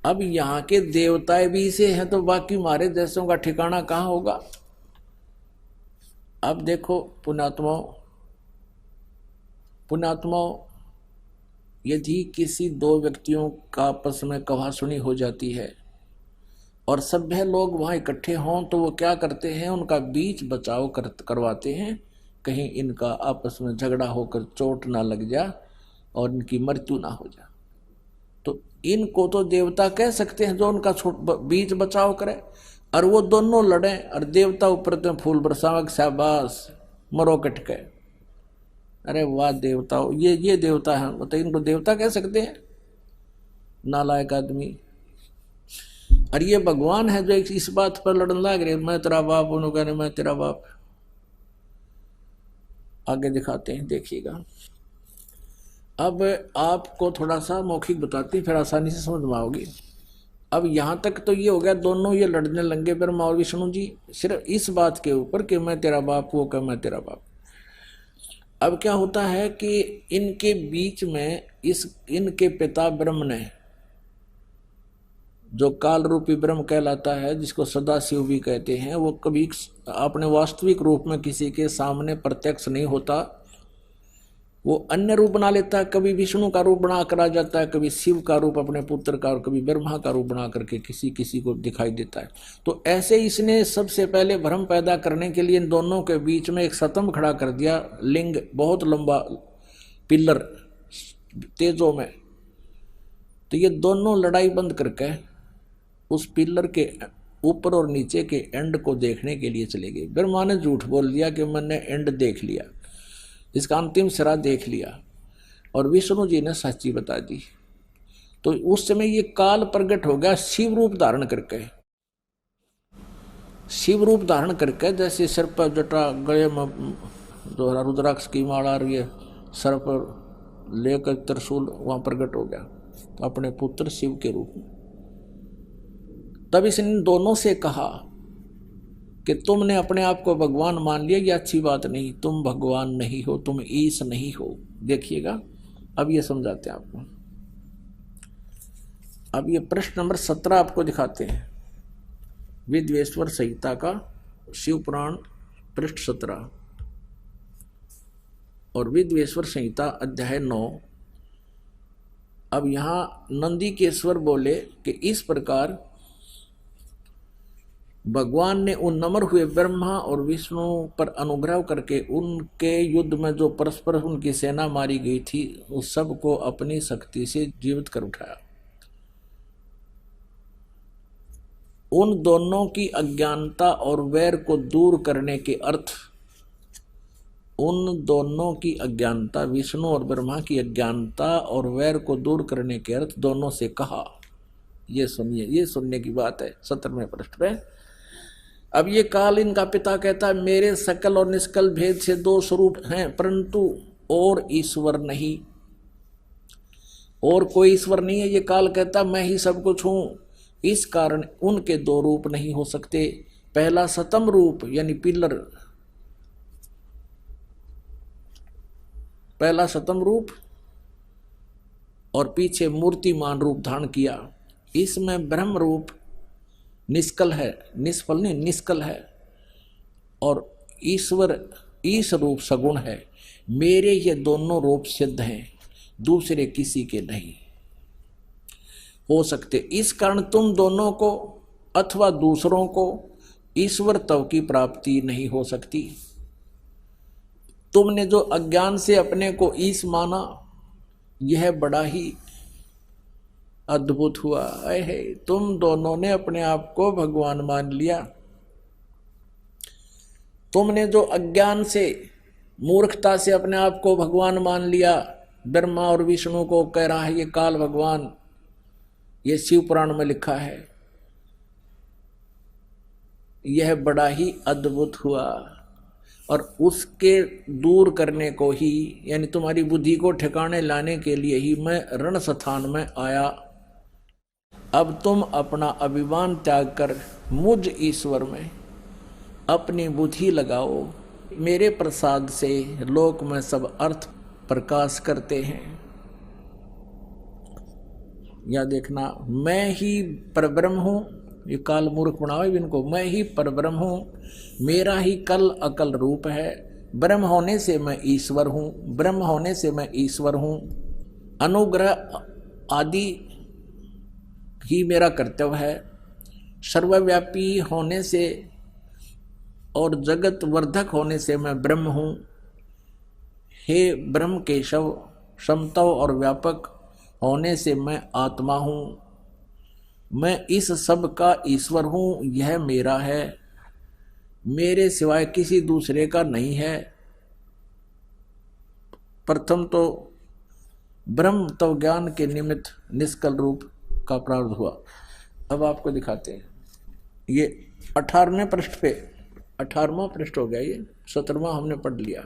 अब यहाँ के देवताएं भी से हैं, तो बाकी हमारे देशों का ठिकाना कहाँ होगा? अब देखो पुण्यात्माओं, यदि किसी दो व्यक्तियों का आपस में कहासुनी हो जाती है और सभ्य लोग वहां इकट्ठे हों, तो वो क्या करते हैं, उनका बीच बचाव करवाते हैं, कहीं इनका आपस में झगड़ा होकर चोट ना लग जा और इनकी मृत्यु ना हो जाए। तो इनको तो देवता कह सकते हैं, जो उनका बीच बचाव करे, और वो दोनों लड़े और देवता ऊपर तो फूल बरसावक, शाबाश मरो कटके। अरे वाह देवताओं, ये देवता है, तो इनको देवता कह सकते हैं? नालायक आदमी। और ये भगवान है जो इस बात पर लड़न लग रहे, मैं तेरा बाप, उन्होंने कहने मैं तेरा बाप। आगे दिखाते हैं, देखिएगा। अब आपको थोड़ा सा मौखिक बताते हैं, फिर आसानी से समझ में आओगी। अब यहाँ तक तो ये हो गया, दोनों ये लड़ने लगे ब्रह्मा और विष्णु जी, सिर्फ इस बात के ऊपर कि मैं तेरा बाप, वो कह मैं तेरा बाप। अब क्या होता है कि इनके बीच में इनके पिता ब्रह्म ने, जो काल रूपी ब्रह्म कहलाता है, जिसको सदाशिव भी कहते हैं, वो कभी अपने वास्तविक रूप में किसी के सामने प्रत्यक्ष नहीं होता, वो अन्य रूप बना लेता है। कभी विष्णु का रूप बना कर आ जाता है, कभी शिव का रूप अपने पुत्र का, और कभी ब्रह्मा का रूप बना करके किसी को दिखाई देता है। तो ऐसे इसने सबसे पहले भ्रम पैदा करने के लिए इन दोनों के बीच में एक स्तंभ खड़ा कर दिया, लिंग, बहुत लंबा पिलर तेजों में। तो ये दोनों लड़ाई बंद करके उस पिलर के ऊपर और नीचे के एंड को देखने के लिए चले गए। ब्रह्मा ने झूठ बोल दिया कि मैंने एंड देख लिया, इसका अंतिम सिरा देख लिया, और विष्णु जी ने सच्ची बता दी। तो उस समय ये काल प्रकट हो गया शिव रूप धारण करके। शिव रूप धारण करके, जैसे सिर पर जटा, गले में जो रुद्राक्ष की माला, और ये सर पर लेकर त्रिशूल वहां प्रकट हो गया, तो अपने पुत्र शिव के रूप में। तब इसने दोनों से कहा कि तुमने अपने आप को भगवान मान लिया, ये अच्छी बात नहीं। तुम भगवान नहीं हो, तुम ईश नहीं हो। देखिएगा अब ये समझाते हैं आपको। अब ये प्रश्न नंबर 17 आपको दिखाते हैं, विद्वेश्वर संहिता का शिव पुराण पृष्ठ 17 और विद्वेश्वर संहिता अध्याय 9। अब यहां नंदीकेश्वर बोले कि इस प्रकार भगवान ने उन नम्र हुए ब्रह्मा और विष्णु पर अनुग्रह करके उनके युद्ध में जो परस्पर उनकी सेना मारी गई थी उस सब को अपनी शक्ति से जीवित कर उठाया। उन दोनों की अज्ञानता और वैर को दूर करने के अर्थ, उन दोनों की अज्ञानता, विष्णु और ब्रह्मा की अज्ञानता और वैर को दूर करने के अर्थ दोनों से कहा। ये सुनिए, ये सुनने की बात है 17वें पृष्ठ पे। अब ये काल इनका पिता कहता है मेरे सकल और निष्कल भेद से दो स्वरूप हैं, परंतु और ईश्वर नहीं, और कोई ईश्वर नहीं है। ये काल कहता मैं ही सब कुछ हूं, इस कारण उनके दो रूप नहीं हो सकते। पहला सतम रूप यानी पिलर, पहला सतम रूप और पीछे मूर्तिमान रूप धारण किया। इसमें ब्रह्म रूप निष्कल है, निष्फल नहीं निष्कल है, और ईश्वर ईश रूप सगुण है। मेरे ये दोनों रूप सिद्ध हैं, दूसरे किसी के नहीं हो सकते। इस कारण तुम दोनों को अथवा दूसरों को ईश्वर तव की प्राप्ति नहीं हो सकती। तुमने जो अज्ञान से अपने को ईश माना यह बड़ा ही अद्भुत हुआ है। तुम दोनों ने अपने आप को भगवान मान लिया। तुमने जो अज्ञान से मूर्खता से अपने आप को भगवान मान लिया, ब्रह्मा और विष्णु को कह रहा है ये काल भगवान, ये शिव पुराण में लिखा है, यह बड़ा ही अद्भुत हुआ। और उसके दूर करने को ही यानी तुम्हारी बुद्धि को ठिकाने लाने के लिए ही मैं रण स्थान में आया। अब तुम अपना अभिमान त्याग कर मुझ ईश्वर में अपनी बुद्धि लगाओ। मेरे प्रसाद से लोक में सब अर्थ प्रकाश करते हैं। या देखना, मैं ही परब्रह्म हूं, ये काल मूर्ख बनाओ इनको, मैं ही परब्रह्म हूं, मेरा ही कल अकल रूप है। ब्रह्म होने से मैं ईश्वर हूं, ब्रह्म होने से मैं ईश्वर हूं। अनुग्रह आदि ही मेरा कर्तव्य है। सर्वव्यापी होने से और जगत वर्धक होने से मैं ब्रह्म हूं। हे ब्रह्म केशव, समतव और व्यापक होने से मैं आत्मा हूं। मैं इस सब का ईश्वर हूं, यह मेरा है, मेरे सिवाय किसी दूसरे का नहीं है। प्रथम तो ब्रह्म तो ज्ञान के निमित्त निष्कल रूप का प्रारंभ हुआ। अब आपको दिखाते हैं, ये 18वें पृष्ठ पे, 18वां पृष्ठ हो गया, ये 17वां हमने पढ़ लिया।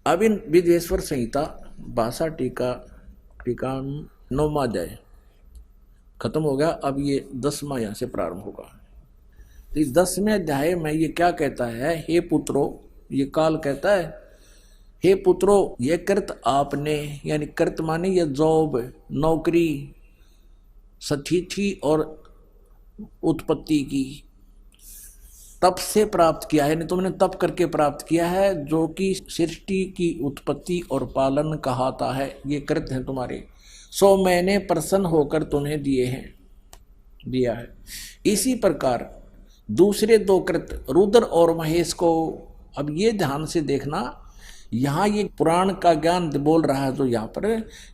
अब इन विद्वेश्वर संहिता भाषा टीका 9वां अध्याय खत्म हो गया। अब ये 10वां यहां से प्रारंभ होगा। इस 10वें अध्याय में ये क्या कहता है, हे पुत्रो, ये काल कहता है हे पुत्रो, ये कृत आपने, यानी कृत माने ये जॉब, नौकरी, सतिथि और उत्पत्ति की तप से प्राप्त किया है। तुमने तप करके प्राप्त किया है, जो कि सृष्टि की उत्पत्ति और पालन कहाता है। ये कृत है तुम्हारे, सो मैंने प्रसन्न होकर तुम्हें दिया है। इसी प्रकार दूसरे दो कृत रुद्र और महेश को, अब ये ध्यान से देखना, यहाँ ये पुराण का ज्ञान बोल रहा है जो यहाँ पर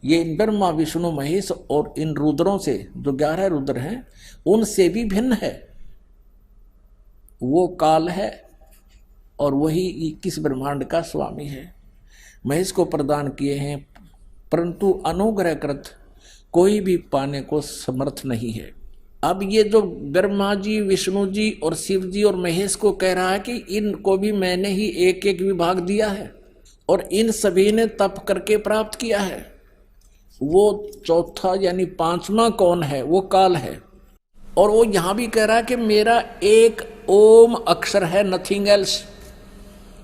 ये इन ब्रह्मा विष्णु महेश और इन रुद्रों से, जो 11 रुद्र हैं उनसे भी भिन्न है। वो काल है और वही 21 ब्रह्मांड का स्वामी है। महेश को प्रदान किए हैं, परंतु अनुग्रहकृत कोई भी पाने को समर्थ नहीं है। अब ये जो ब्रह्मा जी, विष्णु जी और शिव जी और महेश को कह रहा है कि इनको भी मैंने ही एक एक विभाग दिया है और इन सभी ने तप करके प्राप्त किया है। वो चौथा यानी 5वां कौन है, वो काल है। और वो यहां भी कह रहा है कि मेरा एक ओम अक्षर है, नथिंग एल्स।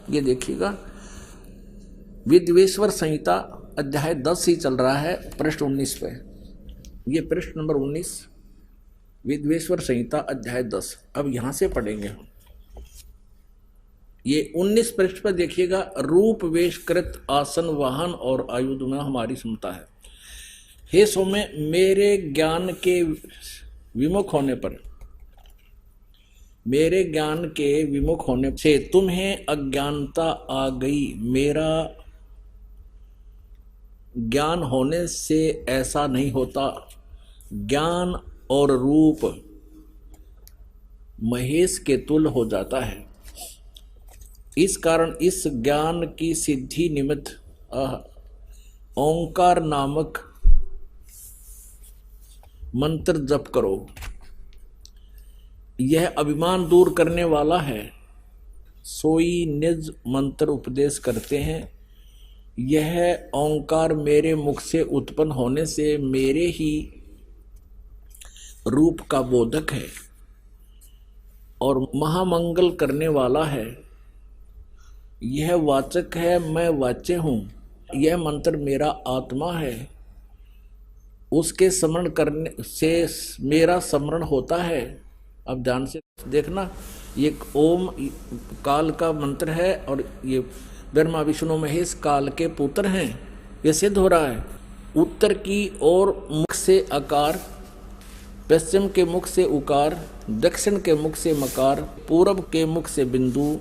ये देखिएगा विद्वेश्वर संहिता अध्याय 10 ही चल रहा है, पृष्ठ 19 पे। ये पृष्ठ नंबर 19, विद्वेश्वर संहिता अध्याय 10। अब यहां से पढ़ेंगे हम। ये 19 पृष्ठ पर देखिएगा, रूप वेशकृत आसन वाहन और आयुध में हमारी क्षमता है। हे सौम्य, मेरे ज्ञान के विमुख होने पर, मेरे ज्ञान के विमुख होने से तुम्हें अज्ञानता आ गई। मेरा ज्ञान होने से ऐसा नहीं होता। ज्ञान और रूप महेश के तुल्य हो जाता है। इस कारण इस ज्ञान की सिद्धि निमित्त ओंकार नामक मंत्र जप करो। यह अभिमान दूर करने वाला है। सोई निज मंत्र उपदेश करते हैं। यह ओंकार मेरे मुख से उत्पन्न होने से मेरे ही रूप का बोधक है और महामंगल करने वाला है। यह वाचक है, मैं वाच्य हूँ। यह मंत्र मेरा आत्मा है। उसके स्मरण करने से मेरा स्मरण होता है। अब ध्यान से देखना, ये ओम काल का मंत्र है और ये ब्रह्मा विष्णु महेश काल के पुत्र हैं। ये सिद्ध हो रहा है। उत्तर की ओर मुख से आकार, पश्चिम के मुख से उकार, दक्षिण के मुख से मकार, पूरब के मुख से बिंदु,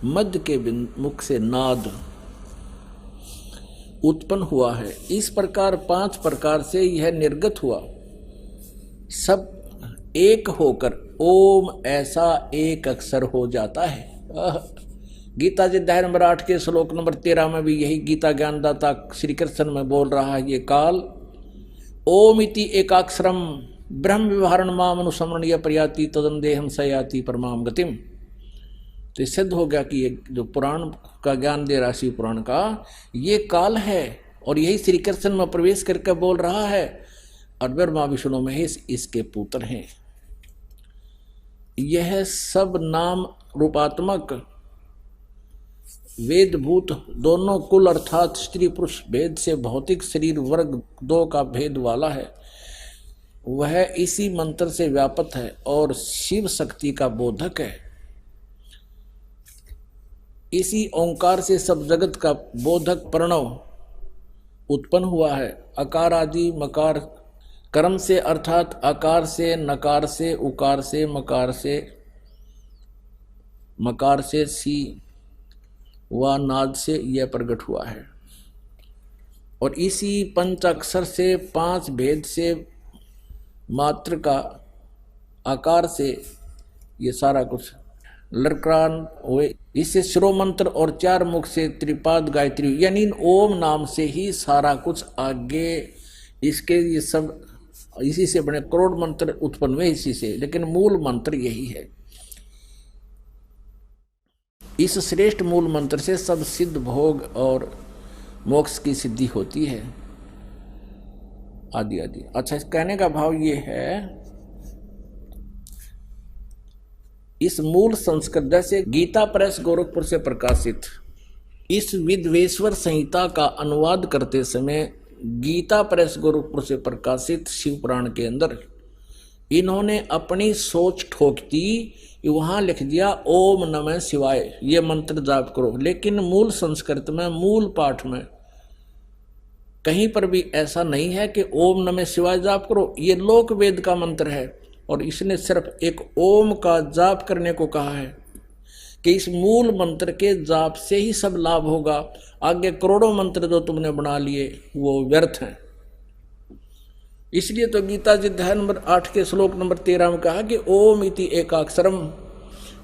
मध्य के मुख से नाद उत्पन्न हुआ है। इस प्रकार 5 प्रकार से यह निर्गत हुआ। सब एक होकर ओम ऐसा एक अक्षर हो जाता है। गीता जी अध्याय नंबर 8 के श्लोक नंबर 13 में भी यही गीता ज्ञानदाता श्री कृष्ण में बोल रहा है। ये काल ओम इति एकाक्षरम ब्रह्म विवरण माम अनुसमरण यह प्रयाति तदंदेहम सयाति परमाम गतिम। तो सिद्ध हो गया कि ये जो पुराण का ज्ञान दे रहा शिव पुराण का, ये काल है और यही श्री कृष्ण में प्रवेश करके बोल रहा है। और ब्रह्मा विष्णु महेश इसके पुत्र हैं। यह सब नाम रूपात्मक वेदभूत दोनों कुल अर्थात स्त्री पुरुष भेद से भौतिक शरीर वर्ग 2 का भेद वाला है। वह इसी मंत्र से व्यापक है और शिव शक्ति का बोधक है। इसी ओंकार से सब जगत का बोधक प्रणव उत्पन्न हुआ है। अकार आदि मकार कर्म से अर्थात आकार से, नकार से, उकार से, मकार से सी व नाद से यह प्रकट हुआ है। और इसी पंचाक्षर से 5 भेद से मात्र का आकार से ये सारा कुछ लड़कान हुए। इससे शिरो मंत्र और 4 मुख से त्रिपाद गायत्री, यानी ओम नाम से ही सारा कुछ आगे इसके ये सब इसी से बने करोड़ मंत्र उत्पन्न हुए इसी से, लेकिन मूल मंत्र यही है। इस श्रेष्ठ मूल मंत्र से सब सिद्ध भोग और मोक्ष की सिद्धि होती है आदि आदि। अच्छा, इस कहने का भाव ये है, इस मूल संस्कृत जैसे गीता प्रेस गोरखपुर से प्रकाशित इस विद्वेश्वर संहिता का अनुवाद करते समय गीता प्रेस गोरखपुर से प्रकाशित शिव पुराण के अंदर इन्होंने अपनी सोच ठोक दी। वहां लिख दिया ओम नमः शिवाय, ये मंत्र जाप करो। लेकिन मूल संस्कृत में, मूल पाठ में कहीं पर भी ऐसा नहीं है कि ओम नमः शिवाय जाप करो। ये लोक वेद का मंत्र है और इसने सिर्फ एक ओम का जाप करने को कहा है कि इस मूल मंत्र के जाप से ही सब लाभ होगा। आगे करोड़ों मंत्र जो तुमने बना लिए वो व्यर्थ हैं। इसलिए तो गीता जी अध्याय नंबर 8 के श्लोक नंबर 13 में कहा कि ओम इति एकाक्षरम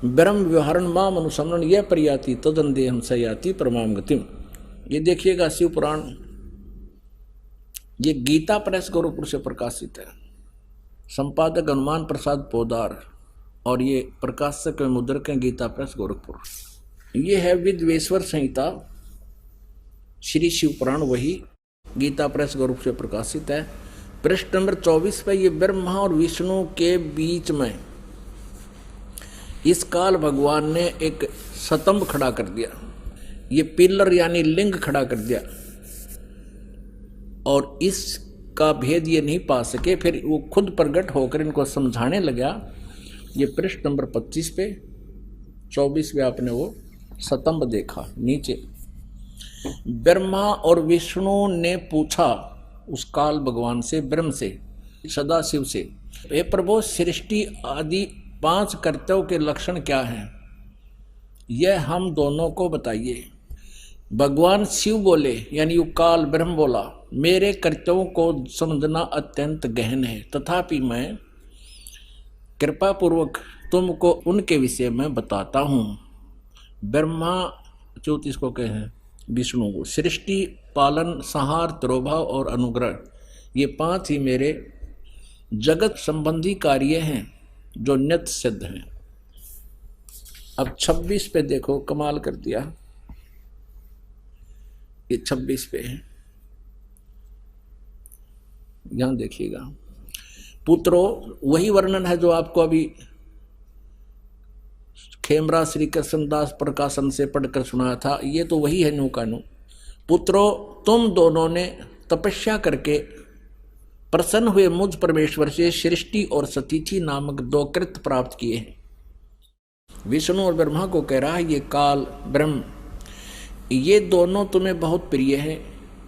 ब्रह्म व्यवहारण माम अनुसमरण यह प्रयाति तदंदेहम सयाति परमाम गतिम। ये देखिएगा शिव पुराण, ये गीता प्रेस गोरखपुर से प्रकाशित है। संपादक हनुमान प्रसाद पोदार और ये प्रकाशक मुद्रक हैं गीता प्रेस गोरखपुर। ये है विद्वेश्वर संहिता श्री शिव पुराण, वही गीता प्रेस गोरखपुर से प्रकाशित है। पृष्ठ नंबर 24 पे ये ब्रह्मा और विष्णु के बीच में इस काल भगवान ने एक स्तंभ खड़ा कर दिया, ये पिलर यानी लिंग खड़ा कर दिया, और इसका भेद ये नहीं पा सके। फिर वो खुद प्रकट होकर इनको समझाने लगा। ये पृष्ठ नंबर 25 पे 24 में आपने वो स्तंभ देखा। नीचे ब्रह्मा और विष्णु ने पूछा उस काल भगवान से, ब्रह्म से, सदाशिव से, हे प्रभु सृष्टि आदि 5 कर्तव्यों के लक्षण क्या हैं, यह हम दोनों को बताइए। भगवान शिव बोले, यानी वो काल ब्रह्म बोला, मेरे कर्तव्यों को समझना अत्यंत गहन है, तथापि मैं कृपा पूर्वक तुमको उनके विषय में बताता हूँ। ब्रह्मा 34 को कहे विष्णु को, सृष्टि, पालन, संहार, तिरोभाव और अनुग्रह, ये 5 ही मेरे जगत संबंधी कार्य हैं जो नित्य सिद्ध हैं। अब 26 पे देखो, कमाल कर दिया। ये 26 पे है, यहां देखिएगा। पुत्रो, वही वर्णन है जो आपको अभी खेमरा श्री कृष्णदास प्रकाशन से पढ़कर सुनाया था। ये तो वही है न्यू का न्यू। पुत्रो, तुम दोनों ने तपस्या करके प्रसन्न हुए मुझ परमेश्वर से सृष्टि और सतीथि नामक 2 कृत्य प्राप्त किए हैं। विष्णु और ब्रह्मा को कह रहा है, ये काल ब्रह्म, ये दोनों तुम्हें बहुत प्रिय हैं।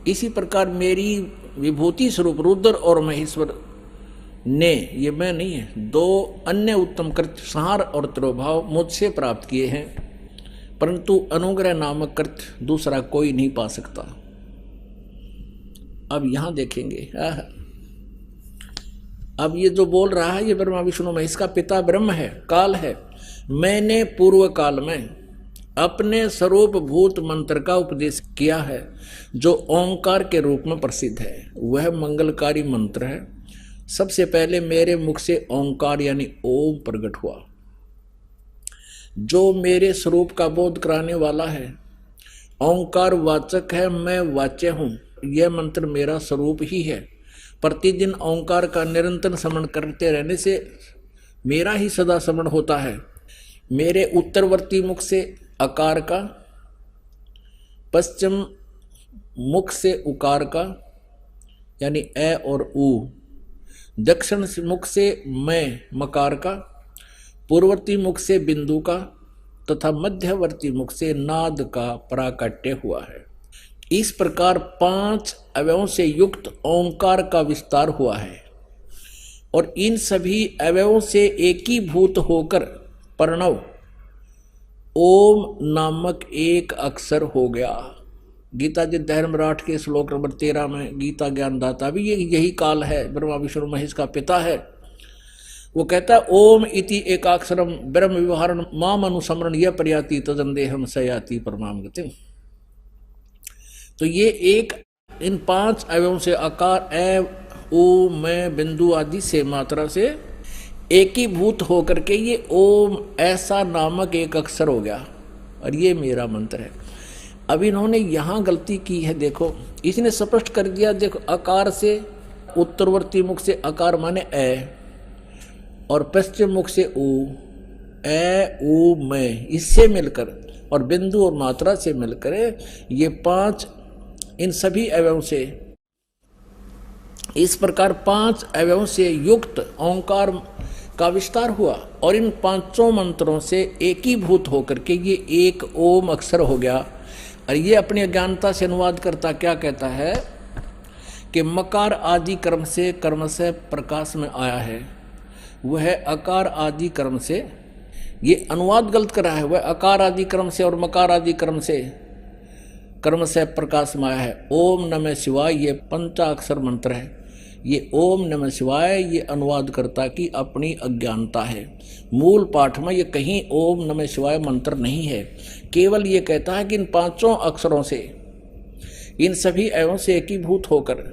इसी प्रकार मेरी विभूति स्वरूप रुद्र और महेश्वर ने, ये मैं नहीं है, 2 अन्य उत्तम कृत्य संहार और तिरोभाव मुझसे प्राप्त किए हैं, परंतु अनुग्रह नामक कृत्य दूसरा कोई नहीं पा सकता। अब यहां देखेंगे, अब ये जो बोल रहा है ये ब्रह्मा विष्णु में, इसका पिता ब्रह्म है, काल है। मैंने पूर्व काल में अपने स्वरूप भूत मंत्र का उपदेश किया है जो ओंकार के रूप में प्रसिद्ध है। वह मंगलकारी मंत्र है। सबसे पहले मेरे मुख से ओंकार यानी ओम प्रकट हुआ, जो मेरे स्वरूप का बोध कराने वाला है। ओंकार वाचक है, मैं वाच्य हूं। यह मंत्र मेरा स्वरूप ही है। प्रतिदिन ओंकार का निरंतर स्मरण करते रहने से मेरा ही सदा स्मरण होता है। मेरे उत्तरवर्ती मुख से अकार का, पश्चिम मुख से उकार का यानी ए और ऊ, दक्षिण मुख से मैं मकार का, पूर्ववर्ती मुख से बिंदु का तथा मध्यवर्ती मुख से नाद का प्राकट्य हुआ है। इस प्रकार 5 अवयवों से युक्त ओंकार का विस्तार हुआ है और इन सभी अवयवों से एकीभूत होकर प्रणव ओम नामक एक अक्षर हो गया। गीता जी धर्मराठ के श्लोक नंबर 13 में गीता ज्ञानदाता भी यही काल है, ब्रह्मा विष्णु महेश का पिता है। वो कहता है ओम इति एकाक्षरम ब्रह्म व्यवहारण माम अनुसमरण यह प्रयाति तदंदेहम सयाति परमाम गति। तो ये एक इन 5 अवयवों से आकार ए ओ मैं बिंदु आदि से मात्रा से एकीभूत होकर के ये ओम ऐसा नामक एक अक्षर हो गया और ये मेरा मंत्र है। अब इन्होंने यहां गलती की है, देखो इसने स्पष्ट कर दिया। देखो अकार से उत्तरवर्ती मुख से अकार माने ए और पश्चिम मुख से ऊ, ए ऊ मैं, इससे मिलकर और बिंदु और मात्रा से मिलकर ये 5 इन सभी अवयवों से, इस प्रकार 5 अवयवों से युक्त ओंकार का विस्तार हुआ और इन 5 मंत्रों से एकीभूत होकर के ये एक ओम अक्षर हो गया। और ये अपनी अज्ञानता से अनुवाद करता क्या कहता है कि मकार आदि कर्म से कर्म से प्रकाश में आया है, वह अकार आदि कर्म से, ये अनुवाद गलत कर रहा है, वह अकार आदि कर्म से और मकार आदि कर्म से प्रकाश में आया है। ओम नमः शिवाय ये पंचाक्षर मंत्र है। ये ओम नमः शिवाय ये अनुवादकर्ता की अपनी अज्ञानता है। मूल पाठ में ये कहीं ओम नमः शिवाय मंत्र नहीं है, केवल ये कहता है कि इन 5 अक्षरों से, इन सभी अवयवों से एकीभूत होकर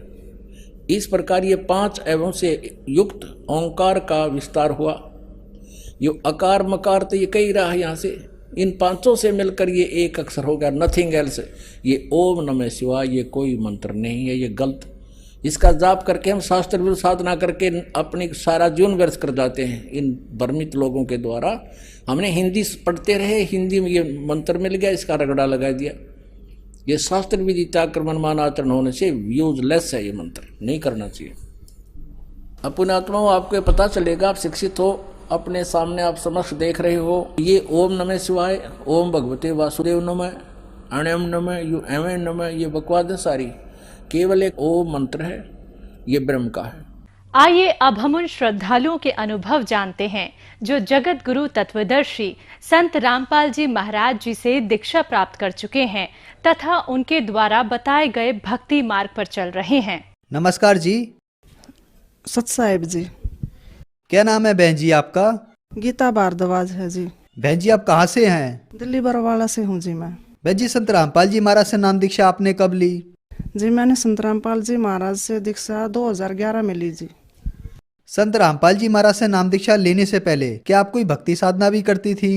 इस प्रकार ये 5 अवयवों से युक्त ओंकार का विस्तार हुआ। ये अकार मकार तो ये कही रहा है, यहाँ से इन 5 से मिलकर ये एक अक्षर हो गया, नथिंग एल्स। ये ओम नमः शिवाय ये कोई मंत्र नहीं है, ये गलत इसका जाप करके हम शास्त्र विरुद्ध साधना करके अपनी सारा जीवन व्यर्थ कर जाते हैं। इन भ्रमित लोगों के द्वारा हमने हिंदी पढ़ते रहे, हिंदी में ये मंत्र मिल गया, इसका रगड़ा लगा दिया। ये शास्त्र विधि त्याग कर मनमाना आचरण होने से यूजलेस है, ये मंत्र नहीं करना चाहिए। अपने आत्मा आपको पता चलेगा, आप शिक्षित हो, अपने सामने आप समक्ष देख रहे हो, ये ओम नमः शिवाय, ओम भगवते वासुदेव नमः, अण्यम नमः, यू एवं नमः, ये बकवाद है सारी, केवल एक ओम मंत्र है, ये ब्रह्म का है। आइए अब हम उन श्रद्धालुओं के अनुभव जानते हैं जो जगत गुरु तत्वदर्शी संत रामपाल जी महाराज जी से दीक्षा प्राप्त कर चुके हैं तथा उनके द्वारा बताए गए भक्ति मार्ग पर चल रहे हैं। नमस्कार जी। सत साहिब जी। क्या नाम है बहन जी आपका? गीता भारद्वाज है जी। बहन जी आप कहाँ से हैं? दिल्ली बरवाला से हूँ जी मैं। बहन जी संत रामपाल जी महाराज से नाम दीक्षा आपने कब ली? जी मैंने संत रामपाल जी महाराज से दीक्षा 2011 में ली जी। संत रामपाल जी महाराज से नाम दीक्षा लेने से पहले क्या आप कोई भक्ति साधना भी करती थी?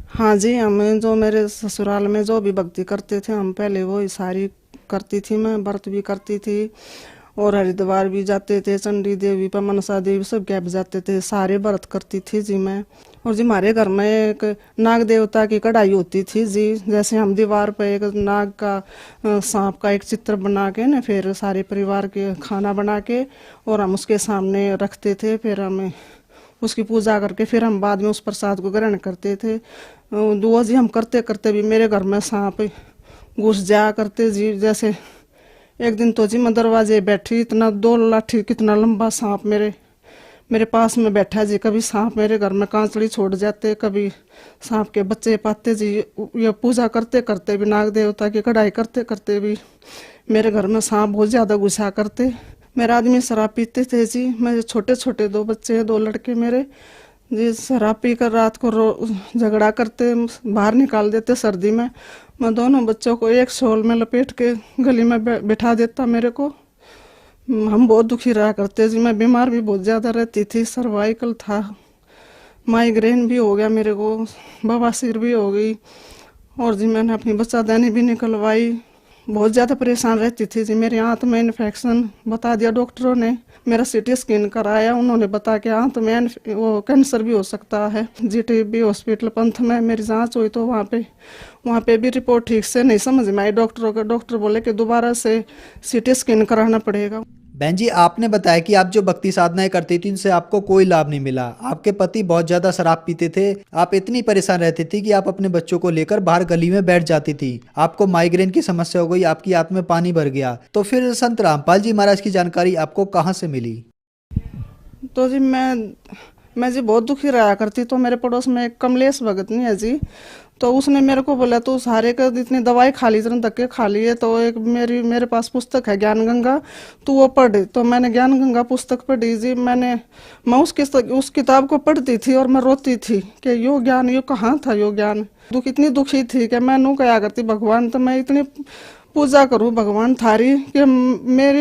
हाँ जी, हम जो मेरे ससुराल में जो भी भक्ति करते थे हम पहले वो सारी करती थी। मैं व्रत भी करती थी और हरिद्वार भी जाते थे, चंडी देवी पर मनसा देवी सब क्या भी जाते थे, सारे व्रत करती थी जी मैं। और जी हमारे घर में एक नाग देवता की कढ़ाई होती थी जी, जैसे हम दीवार पर एक नाग का सांप का एक चित्र बना के ना फिर सारे परिवार के खाना बना के और हम उसके सामने रखते थे, फिर हम उसकी पूजा करके फिर हम बाद में उस प्रसाद को ग्रहण करते थे। दुआ जी हम करते करते भी मेरे घर में सांप घुस जाया करते जी। जैसे एक दिन तो जी मैं दरवाजे बैठी, इतना 2 लाठी कितना लंबा सांप मेरे पास में बैठा जी। कभी सांप मेरे घर में कांचड़ी छोड़ जाते, कभी सांप के बच्चे पाते जी। ये पूजा करते करते भी, नाग देवता की कढ़ाई करते करते भी मेरे घर में सांप बहुत ज़्यादा घुसा करते। मेरा आदमी शराब पीते थे जी। मेरे छोटे छोटे 2 बच्चे हैं, 2 लड़के मेरे जी। शराब पी कर रात को झगड़ा करते, बाहर निकाल देते सर्दी में। मैं दोनों बच्चों को एक शॉल में लपेट के गली में बिठा देता मेरे को। हम बहुत दुखी रहा करते जी। मैं बीमार भी बहुत ज़्यादा रहती थी, सर्वाइकल था, माइग्रेन भी हो गया मेरे को, बवासीर भी हो गई और जी मैंने अपनी बच्चादानी भी निकलवाई। बहुत ज़्यादा परेशान रहती थी जी। मेरी आंत में इन्फेक्शन बता दिया डॉक्टरों ने। मेरा सीटी स्कैन कराया, उन्होंने बताया कि आंत में वो कैंसर भी हो सकता है। जीटीबी हॉस्पिटल पंथ में मेरी जांच हुई तो वहाँ पे भी रिपोर्ट ठीक से नहीं समझ में आई डॉक्टरों का। डॉक्टर बोले कि दोबारा से सीटी स्कैन कराना पड़ेगा। बहन जी आपने बताया कि आप जो भक्ति साधनाएं करती थी उनसे आपको कोई लाभ नहीं मिला। आपके पति बहुत ज्यादा शराब पीते थे, आप इतनी परेशान रहती थी कि आप अपने बच्चों को लेकर बाहर गली में बैठ जाती थी। आपको माइग्रेन की समस्या हो गई, आपकी आंत में पानी भर गया। तो फिर संत रामपाल जी महाराज की जानकारी आपको कहाँ से मिली? तो जी मैं जी बहुत दुखी रहा करती। तो मेरे पड़ोस में एक कमलेश भगत नहीं है जी, तो उसने मेरे को बोला तू सारे का इतनी दवाई खा ली, इतने धक्के खा लिए, तो एक मेरे पास पुस्तक है ज्ञान गंगा, तू वो पढ़। तो मैंने ज्ञान गंगा पुस्तक पढ़ी जी। मैं उस किताब को पढ़ती थी और मैं रोती थी कि यो ज्ञान यो कहाँ था, यो ज्ञान। इतनी दुखी थी कि मैं नू क्या करती, भगवान तो मैं इतनी पूजा करूँ भगवान थारी कि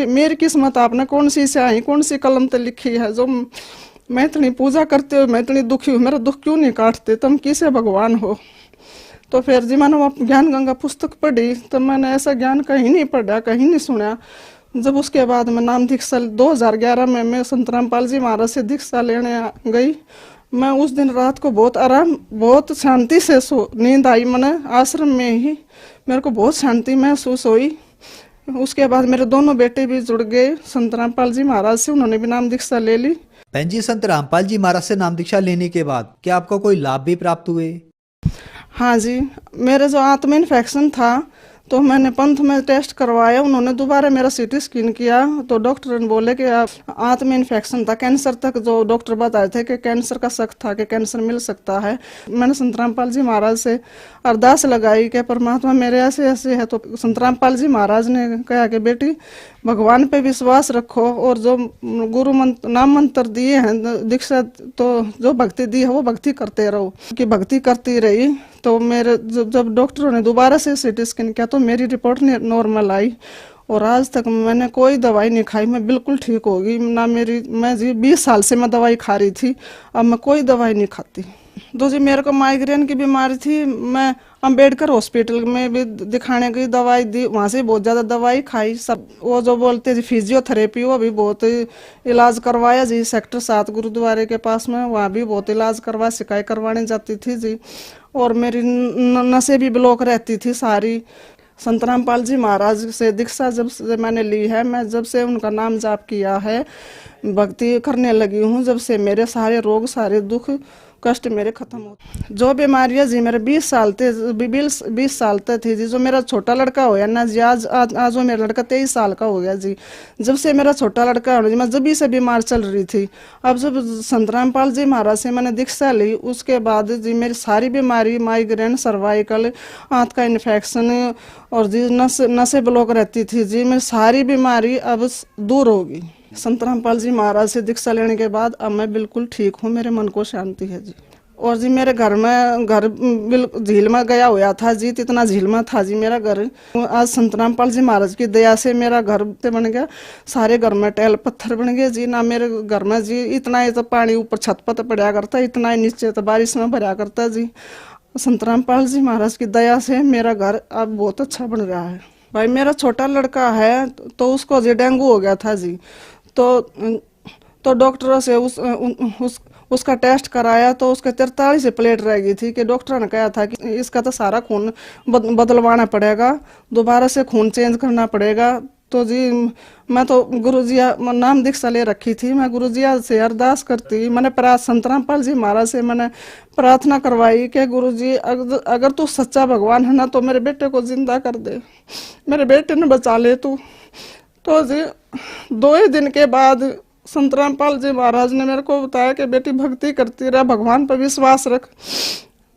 मेरी किस्मत आपने कौन सी स्याही कौन सी कलम पे लिखी है जो मैं इतनी पूजा करते हुए मैं इतनी दुखी हूँ, मेरा दुख क्यों नहीं काटते, तुम किसे भगवान हो। तो फिर जी मैंने वो ज्ञान गंगा पुस्तक पढ़ी, तो मैंने ऐसा ज्ञान कहीं नहीं पढ़ा, कहीं नहीं सुना। जब उसके बाद मैं नाम दीक्षा 2011 में मैं संत रामपाल जी महाराज से दीक्षा लेने गई। मैं उस दिन रात को बहुत आराम बहुत शांति से नींद आई। मैंने आश्रम में ही मेरे को बहुत शांति महसूस हुई। उसके बाद मेरे दोनों बेटे भी जुड़ गए संत रामपाल जी महाराज से, उन्होंने भी नाम दीक्षा ले ली। बहन जी संत रामपाल जी महाराज से नाम दीक्षा लेने के बाद क्या आपको कोई लाभ भी प्राप्त हुए? हाँ जी, मेरे जो आंत में इन्फेक्शन था तो मैंने पंथ में टेस्ट करवाया। उन्होंने दोबारा मेरा सीटी स्कैन किया तो डॉक्टर ने बोले कि आंत में इन्फेक्शन था, कैंसर तक जो डॉक्टर बताए थे कि कैंसर का शक था कि कैंसर मिल सकता है। मैंने संत रामपाल जी महाराज से अरदास लगाई कि परमात्मा मेरे ऐसे ऐसे है। तो संत रामपाल जी महाराज ने कहा कि बेटी भगवान पे विश्वास रखो और जो गुरु नाम मंत्र दिए हैं दीक्षा, तो जो भक्ति दी है वो भक्ति करते रहो। कि भक्ति करती रही तो मेरे जब डॉक्टरों ने दोबारा से सीटी स्कैन किया तो मेरी रिपोर्ट नॉर्मल आई और आज तक मैंने कोई दवाई नहीं खाई, मैं बिल्कुल ठीक हो गई। मैं जी 20 साल से मैं दवाई खा रही थी, अब मैं कोई दवाई नहीं खाती। तो जी मेरे को माइग्रेन की बीमारी थी, मैं अंबेडकर हॉस्पिटल में भी दिखाने की दवाई दी, वहाँ से बहुत ज़्यादा दवाई खाई, सब वो जो बोलते थे फिजियोथेरेपी वो भी बहुत इलाज करवाया जी। सेक्टर 7 गुरुद्वारे के पास में वहाँ भी बहुत इलाज करवाया, शिकायत करवाने जाती थी जी। और मेरी नसें भी ब्लॉक रहती थी सारी। संत रामपाल जी महाराज से दीक्षा जब से मैंने ली है, मैं जब से उनका नाम जाप किया है, भक्ति करने लगी हूँ, जब से मेरे सारे रोग सारे दुख कष्ट मेरे खत्म हो। जो बीमारियाँ जी मेरे 20 साल तक थी जी। जो मेरा छोटा लड़का होया ना जी, आज वो मेरा लड़का 23 साल का हो गया जी। जब से मेरा छोटा लड़का हो जी, मैं जब से बीमार चल रही थी। अब जब संत रामपाल जी महाराज से मैंने दीक्षा ली, उसके बाद जी मेरी सारी बीमारी, माइग्रेन, सर्वाइकल, आंत का इन्फेक्शन और जी नसें ब्लॉक रहती थी जी, मेरी सारी बीमारी अब दूर होगी। संत रामपाल जी महाराज से दीक्षा लेने के बाद अब मैं बिल्कुल ठीक हूँ, मेरे मन को शांति है जी। और जी मेरे घर झील में गया हुआ था जी, इतना झील में था जी मेरा घर। आज संत रामपाल जी महाराज की दया से मेरा घर बन गया, सारे घर में टैल पत्थर बन गए जी। ना मेरे घर में जी इतना ही तो पानी ऊपर छत पर पड़ा करता, इतना ही नीचे तो बारिश में भरा करता जी। संत रामपाल जी महाराज की दया से मेरा घर अब बहुत अच्छा बन रहा है। भाई मेरा छोटा लड़का है तो उसको जी डेंगू हो गया था जी। तो डॉक्टरों से उसका टेस्ट कराया तो उसके 43 प्लेट रह गई थी कि डॉक्टर ने कहा था कि इसका तो सारा खून बदलवाना पड़ेगा, दोबारा से खून चेंज करना पड़ेगा। तो जी मैं तो गुरुजी नाम दीक्षा ले रखी थी, मैं गुरुजी से अरदास करती, मैंने संत रामपाल जी महाराज से मैंने प्रार्थना करवाई कि गुरुजी अगर तू सच्चा भगवान है ना तो मेरे बेटे को जिंदा कर दे, मेरे बेटे ने बचा ले तू। तो जी 2 ही दिन के बाद संत रामपाल जी महाराज ने मेरे को बताया कि बेटी भक्ति करती रह, भगवान पर विश्वास रख,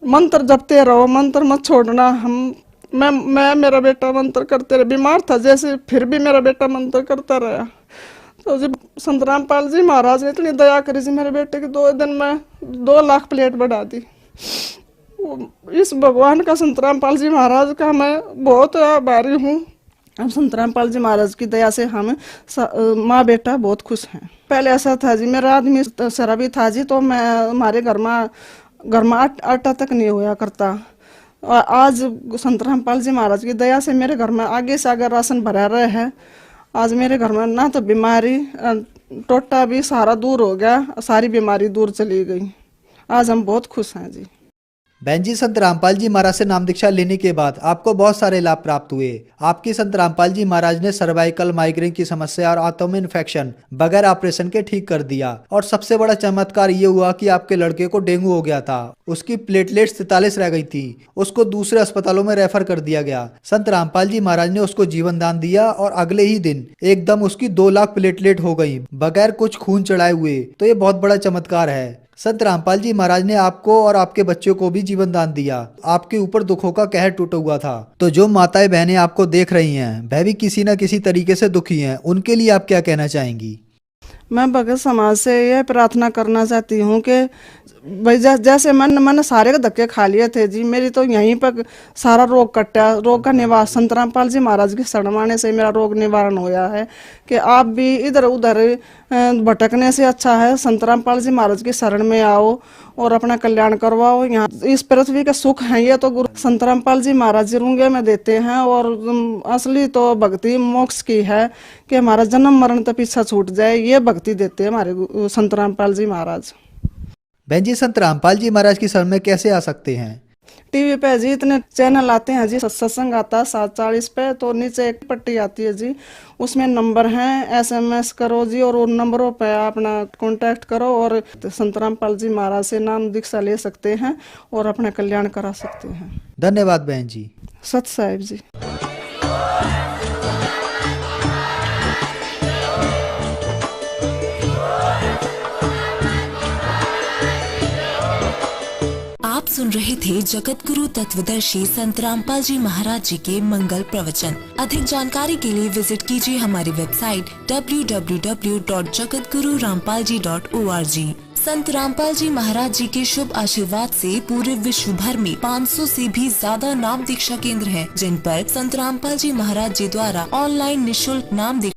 मंत्र जपते रहो, मंत्र मत छोड़ना। मैं मेरा बेटा मंत्र करते रहे, बीमार था जैसे, फिर भी मेरा बेटा मंत्र करता रहा। तो जी संत रामपाल जी महाराज ने इतनी दया करी जी, मेरे बेटे की 2 दिन में 2 लाख प्लेट बढ़ा दी। इस भगवान का, संत रामपाल जी महाराज का मैं बहुत आभारी हूँ। अब संत रामपाल जी महाराज की दया से हम माँ बेटा बहुत खुश हैं। पहले ऐसा था जी, मेरा आदमी शराबी था जी, तो मैं हमारे घर में आटा तक नहीं होया करता। और आज संत रामपाल जी महाराज की दया से मेरे घर में आगे से आगे राशन भरा रहे है। आज मेरे घर में ना तो बीमारी, टोटा भी सारा दूर हो गया, सारी बीमारी दूर चली गई। आज हम बहुत खुश हैं जी। बहन जी, संत रामपाल जी महाराज से नाम दीक्षा लेने के बाद आपको बहुत सारे लाभ प्राप्त हुए। आपकी संत रामपाल जी महाराज ने सर्वाइकल, माइग्रेन की समस्या और आंतों में इन्फेक्शन बगैर ऑपरेशन के ठीक कर दिया। और सबसे बड़ा चमत्कार ये हुआ कि आपके लड़के को डेंगू हो गया था, उसकी प्लेटलेट्स 43 रह गई थी, उसको दूसरे अस्पतालों में रेफर कर दिया गया। संत रामपाल जी महाराज ने उसको जीवन दान दिया और अगले ही दिन एकदम उसकी 2 लाख प्लेटलेट हो गई बगैर कुछ खून चढ़ाए हुए। तो ये बहुत बड़ा चमत्कार है। संत रामपाल जी महाराज ने आपको और आपके बच्चों को भी जीवन दान दिया। आपके ऊपर दुखों का कहर टूटा हुआ था। तो जो माताएं बहनें आपको देख रही हैं, वह भी किसी न किसी तरीके से दुखी हैं, उनके लिए आप क्या कहना चाहेंगी? मैं भगत समाज से यह प्रार्थना करना चाहती हूँ कि भाई जैसे मैंने सारे के धक्के खा लिए थे जी, मेरी तो यहीं पर सारा रोग कटा, रोग का निवारण संत रामपाल जी महाराज के शरण से मेरा रोग निवारण होया है। कि आप भी इधर उधर भटकने से अच्छा है संत रामपाल जी महाराज के शरण में आओ और अपना कल्याण करवाओ। यहाँ इस पृथ्वी के सुख है ये तो गुरु संत रामपाल जी महाराज रुंगे में देते हैं। और असली तो भक्ति मोक्ष की है कि हमारा जन्म मरण तो पीछा छूट जाए, ये भक्ति देते हैं हमारे संत रामपाल जी महाराज। बहन जी, संत रामपाल जी महाराज की शरण में कैसे आ सकते हैं? टीवी पे जी इतने चैनल आते हैं जी, सत्संग आता है 7:40 पे, तो नीचे एक पट्टी आती है जी, उसमें नंबर हैं, SMS करो जी और उन नंबरों पे अपना कांटेक्ट करो और संत रामपाल जी महाराज से नाम दीक्षा ले सकते हैं और अपना कल्याण करा सकते हैं। धन्यवाद बहन जी। सत साहिब जी। आप सुन रहे थे जगत गुरु तत्वदर्शी संत रामपाल जी महाराज जी के मंगल प्रवचन। अधिक जानकारी के लिए विजिट कीजिए हमारी वेबसाइट www.jagatgururampalji.org। संत रामपाल जी महाराज जी के शुभ आशीर्वाद से पूरे विश्व भर में 500 से भी ज्यादा नाम दीक्षा केंद्र हैं, जिन पर संत रामपाल जी महाराज जी द्वारा ऑनलाइन निःशुल्क नाम